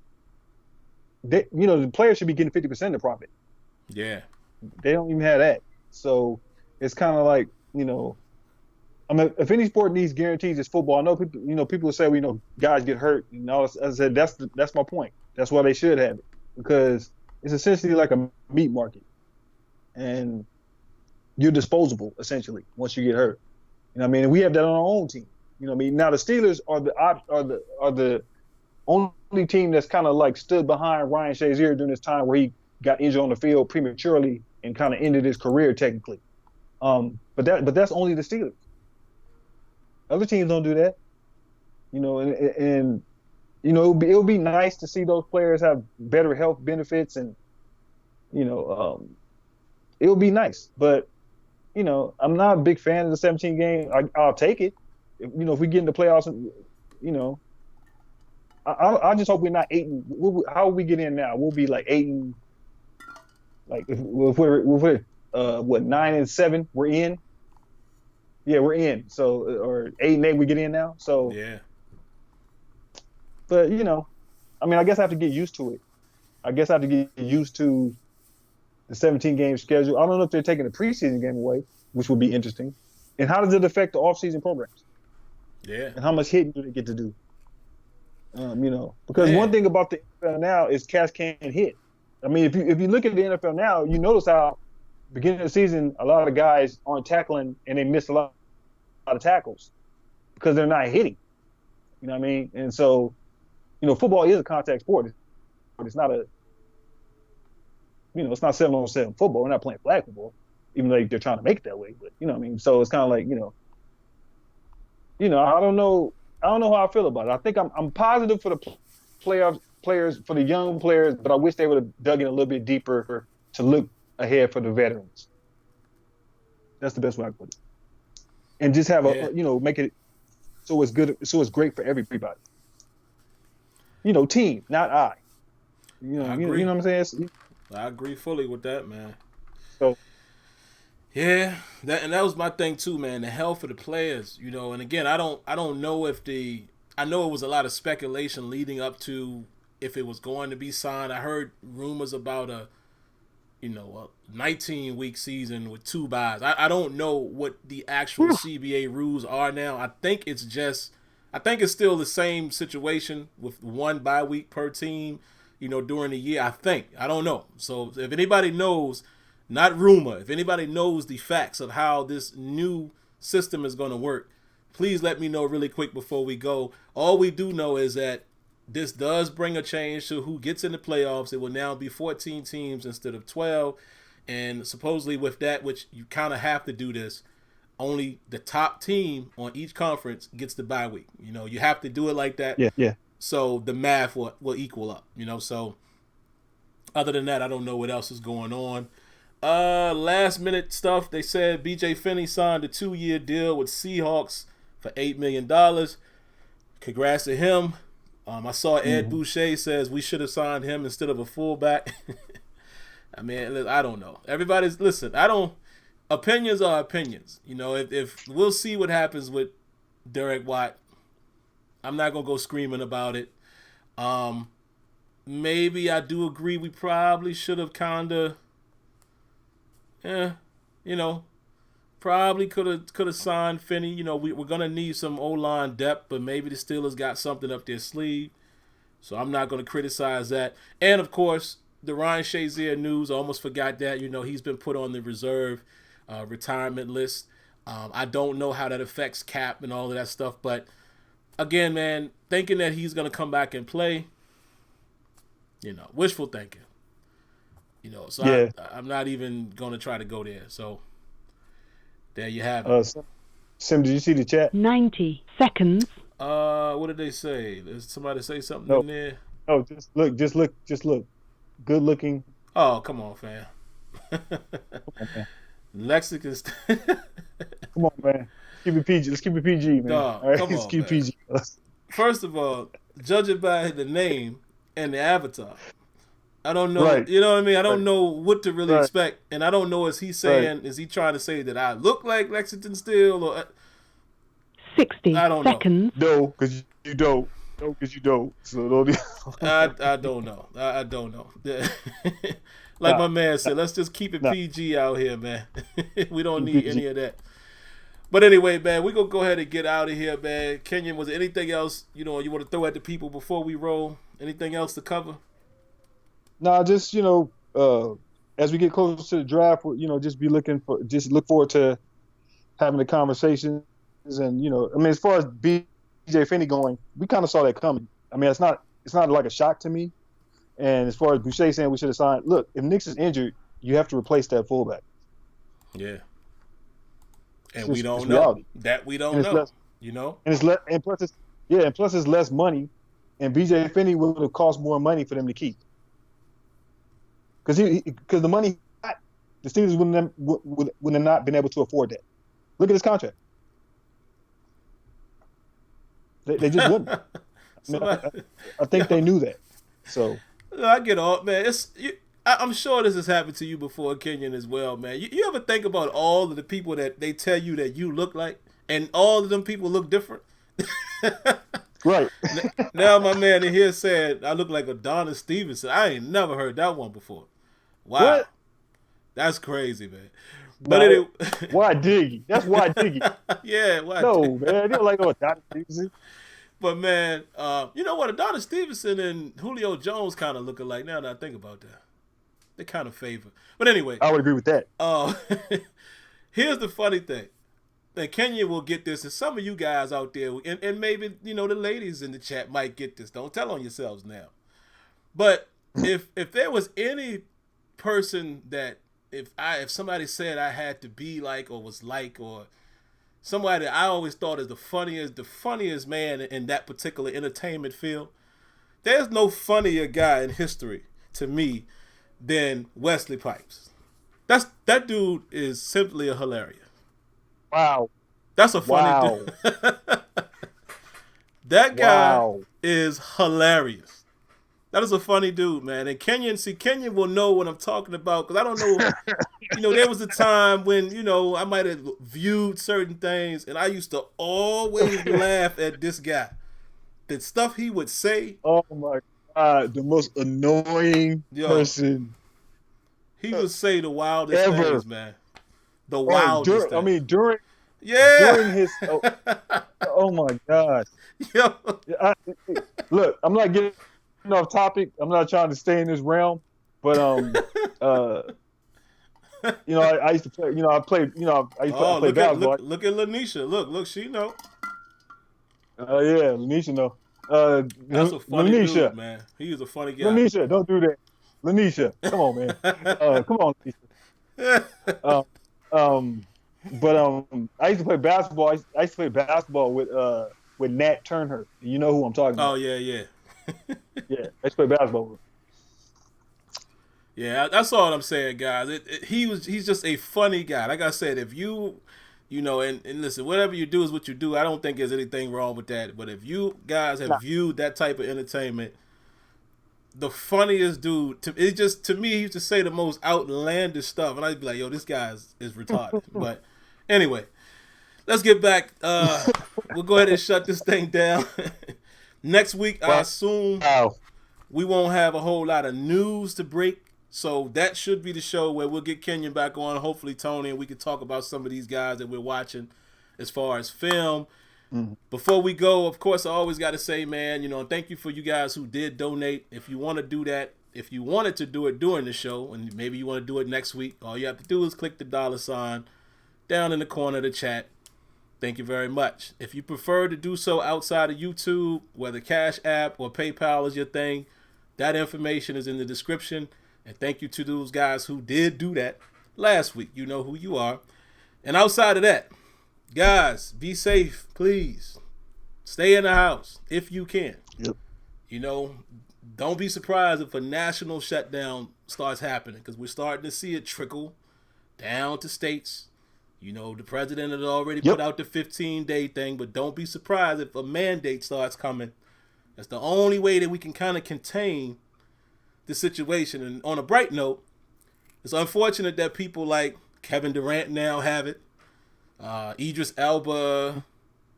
the players should be getting 50% of the profit. Yeah. They don't even have that. So it's kind of like, I mean, if any sport needs guarantees, it's football. I know people say, guys get hurt. I said that's my point. That's why they should have it, because it's essentially like a meat market, and you're disposable essentially once you get hurt. I mean, we have that on our own team. I mean, now the Steelers are the only team that's kind of like stood behind Ryan Shazier during this time where he got injured on the field prematurely and kind of ended his career technically. But that's only the Steelers. Other teams don't do that, and it would be nice to see those players have better health benefits, and it would be nice. But I'm not a big fan of the 17 game. I'll take it, if we get in the playoffs. I just hope we're not 8. How we get in now? We'll be like 8. Like if we're 9-7, we're in. Yeah, we're in. So, or 8-8, we get in now. So yeah. But I mean, I guess I have to get used to it. I guess I have to get used to the 17 game schedule. I don't know if they're taking the preseason game away, which would be interesting. And how does it affect the off-season programs? Yeah. And how much hitting do they get to do? Because one thing about the NFL now is cats can't hit. I mean, if you look at the NFL now, you notice how beginning of the season, a lot of guys aren't tackling and they miss a lot of tackles because they're not hitting. You know what I mean? And so, football is a contact sport. It's not it's not 7-on-7 football. We're not playing flag football, even though they're trying to make it that way. But you know what I mean? So it's kind of like, I don't know how I feel about it. I think I'm positive for the players, for the young players, but I wish they would have dug in a little bit deeper to look ahead for the veterans. That's the best way I could put it. And just have make it so it's good, so it's great for everybody. Team, not I. You know what I'm saying? I agree fully with that, man. So yeah, that was my thing too, man. The health of the players, and again, I don't know if I know it was a lot of speculation leading up to if it was going to be signed. I heard rumors about a 19-week season with 2 byes. I don't know what the actual CBA rules are now. I think it's still the same situation with 1 bye week per team, during the year. I don't know. So if anybody knows, not rumor, if anybody knows the facts of how this new system is going to work, please let me know really quick before we go. All we do know is that this does bring a change to who gets in the playoffs. It will now be 14 teams instead of 12. And supposedly with that, which you kind of have to do this, only the top team on each conference gets the bye week. You have to do it like that. Yeah. So the math will equal up, So other than that, I don't know what else is going on. Last minute stuff. They said BJ Finney signed a 2-year deal with Seahawks for $8 million. Congrats to him. I saw Ed Boucher says we should have signed him instead of a fullback. I mean, I don't know. Opinions are opinions. If we'll see what happens with Derek Watt. I'm not going to go screaming about it. Maybe I do agree we probably should have probably could have signed Finney. We're going to need some O-line depth, but maybe the Steelers got something up their sleeve. So I'm not going to criticize that. And, of course, the Ryan Shazier news, I almost forgot that. He's been put on the reserve retirement list. I don't know how that affects cap and all of that stuff. But, again, man, thinking that he's going to come back and play, wishful thinking. So yeah. I'm not even going to try to go there. So there you have it. Sim, did you see the chat? 90 seconds. What did they say? Did somebody say something in there? No, just look. Good looking. Oh, come on, fam. Come on, man. Lexington. Come on, man. Keep it PG. Let's keep it PG, man. Dog, All right, come let's on, keep it man. PG. First of all, judging by the name and the avatar, I don't know. Right, You know what I mean? I right, don't know what to really right, expect, and I don't know. right. Is he trying to say that I look like Lexington Steel, or 60 I don't know. seconds. No, because you don't. No, because you don't. So don't. I don't know. I don't know. Like Nah, my man said, let's just keep it nah. PG out here, man. We don't Keep it need PG. any of that. But anyway, man, we're going to go ahead and get out of here, man. Kenyon, was there anything else, you want to throw at the people before we roll? Anything else to cover? Nah, just as we get closer to the draft, just just look forward to having the conversations, and I mean, as far as BJ Finney going, we kind of saw that coming. I mean, it's not like a shock to me. And as far as Boucher saying we should have signed, look, if Nix is injured, you have to replace that fullback. Yeah. And It's we don't it's know. reality. That we don't And it's know. less, And it's less, and plus it's less money, and BJ Finney would have cost more money for them to keep. Because the money, the Steelers would have not been able to afford that. Look at his contract. They just wouldn't. I think they knew that. So I get all, man. I'm sure this has happened to you before, Kenyon, as well, man. You ever think about all of the people that they tell you that you look like, and all of them people look different? right. Now my man in here said I look like Adonis Stevenson. I ain't never heard that one before. Wow. What? That's crazy, man. No, But anyway, why Diggy? That's why Diggy. Yeah, why? No, man, you don't like no Adonis Stevenson. But man, you know what? Adonis Stevenson and Julio Jones kind of look alike. Now that I think about that, they kind of favor. But anyway, I would agree with that. Here's the funny thing. And Kenya will get this, and some of you guys out there, and maybe the ladies in the chat might get this. Don't tell on yourselves now. But if there was any person that if somebody said I had to be like or was like, or somebody that I always thought is the funniest man in that particular entertainment field, there's no funnier guy in history to me than Wesley Pipes. That dude is simply hilarious. Wow. That's a funny dude. That guy is hilarious. That is a funny dude, man. And Kenyon will know what I'm talking about, because I don't know. There was a time when, I might have viewed certain things, and I used to always laugh at this guy. The stuff he would say. Oh, my God. The most annoying person. He would say the wildest ever. things, man. The wildest things. During his oh my gosh. Yeah. Look, I'm not getting off topic. I'm not trying to stay in this realm, but I used to play. I played. I used to play basketball. Look at Lanisha. Look, she know. Yeah, Lanisha know. That's a funny Lanisha, dude, man. He is a funny guy. Lanisha, don't do that. Lanisha, come on, man. Come on, Lanisha. I used to play basketball. I used to play basketball with Nat Turner. You know who I'm talking about? Oh yeah. Yeah, I used to play basketball with him. Yeah, that's all I'm saying, guys. He's just a funny guy. Like I said, if you and listen, whatever you do is what you do. I don't think there's anything wrong with that. But if you guys have viewed that type of entertainment, the funniest dude, to me, he used to say the most outlandish stuff, and I'd be like, yo, this guy is retarded. But anyway, let's get back. We'll go ahead and shut this thing down. Next week, I assume we won't have a whole lot of news to break. So that should be the show where we'll get Kenyon back on, hopefully Tony, and we can talk about some of these guys that we're watching as far as film. Mm-hmm. Before we go, of course, I always got to say, man, thank you for you guys who did donate. If you want to do that, if you wanted to do it during the show, and maybe you want to do it next week, all you have to do is click the $ down in the corner of the chat. Thank you very much. If you prefer to do so outside of YouTube, whether Cash App or PayPal is your thing, that information is in the description. And thank you to those guys who did do that last week. You know who you are. And outside of that, guys, be safe, please. Stay in the house if you can. Yep. don't be surprised if a national shutdown starts happening, because we're starting to see it trickle down to states. You know, the president had already put out the 15-day thing, but don't be surprised if a mandate starts coming. That's the only way that we can kind of contain the situation. And on a bright note, it's unfortunate that people like Kevin Durant now have it. Idris Elba,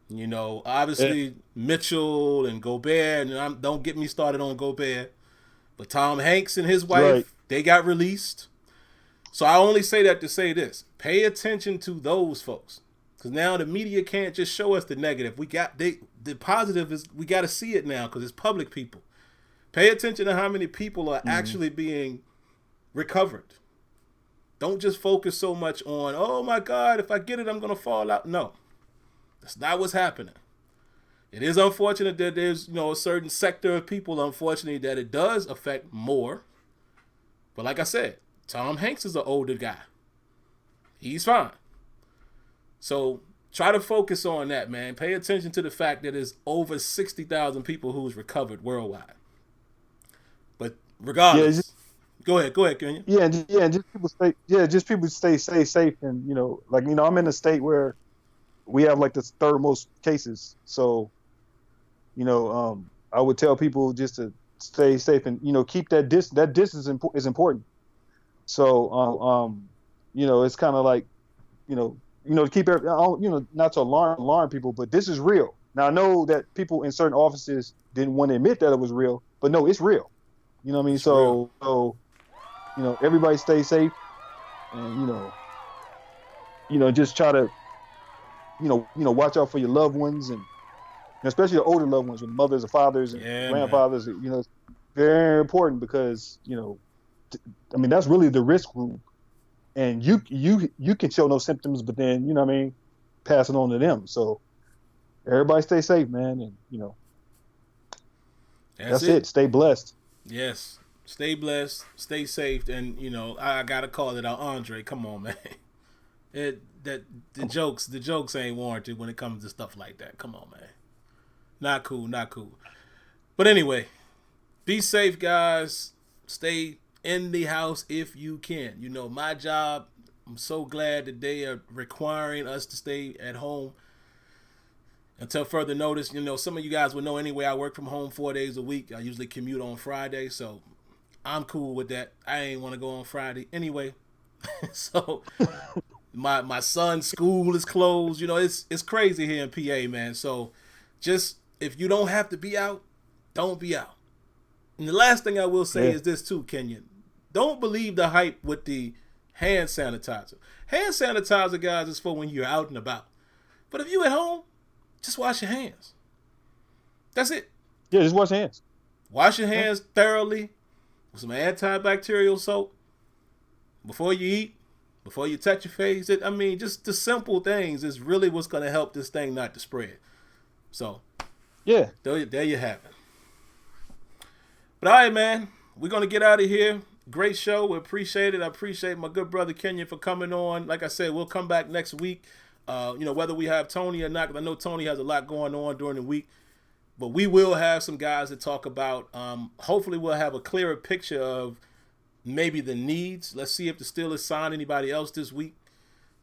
you know, obviously Mitchell and Gobert. And don't get me started on Gobert. But Tom Hanks and his wife, they got released. So I only say that to say this. Pay attention to those folks. Because now the media can't just show us the negative. The positive is we got to see it now because it's public people. Pay attention to how many people are actually being recovered. Don't just focus so much on, oh my God, if I get it, I'm going to fall out. No, that's not what's happening. It is unfortunate that there's, you know, a certain sector of people, unfortunately, that it does affect more. But like I said, Tom Hanks is an older guy. He's fine. So try to focus on that, man. Pay attention to the fact that there's over 60,000 people who's recovered worldwide. But regardless, go ahead, Kenya. Just people stay safe, and you know, like, you know, I'm in a state where we have like the third most cases. So, you know, I would tell people just to stay safe and, you know, keep that distance. That distance is important. So, you know, it's kind of like, you know, to keep you know, not to alarm people, but this is real. Now I know that people in certain offices didn't want to admit that it was real, but no, it's real. You know what I mean? It's so, you know, everybody stay safe, and you know, just try to, you know, watch out for your loved ones, and especially the older loved ones, with mothers and fathers and grandfathers. Man. You know, it's very important because, you know, I mean, that's really the risk group, and you can show no symptoms, but then, you know what I mean, pass it on to them. So everybody stay safe, man, and you know, that's it. Stay blessed. Yes, stay blessed, stay safe, and you know, I gotta call it out, Andre. Come on, man. The jokes ain't warranted when it comes to stuff like that. Come on, man. Not cool. But anyway, be safe, guys. Stay in the house if you can. You know, my job, I'm so glad that they are requiring us to stay at home until further notice. You know, some of you guys will know anyway, I work from home 4 days a week. I usually commute on Friday, so I'm cool with that. I ain't want to go on Friday anyway. So my son's school is closed. You know, it's crazy here in PA, man. So just, if you don't have to be out, don't be out. And the last thing I will say is this too, Kenyon. Don't believe the hype with the hand sanitizer. Hand sanitizer, guys, is for when you're out and about. But if you at home, just wash your hands. That's it. Yeah, just wash your hands. Wash your hands thoroughly with some antibacterial soap before you eat, before you touch your face. I mean, just the simple things is really what's going to help this thing not to spread. So, yeah, there you have it. But all right, man, we're going to get out of here. Great show. We appreciate it. I appreciate my good brother Kenyon for coming on. Like I said, we'll come back next week. You know, whether we have Tony or not, because I know Tony has a lot going on during the week. But we will have some guys to talk about. Hopefully we'll have a clearer picture of maybe the needs. Let's see if the Steelers sign anybody else this week.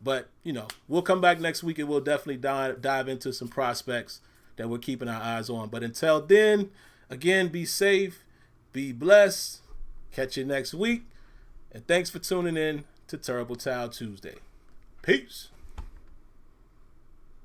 But, you know, we'll come back next week and we'll definitely dive into some prospects that we're keeping our eyes on. But until then, again, be safe. Be blessed. Catch you next week. And thanks for tuning in to Terrible Towel Tuesday. Peace.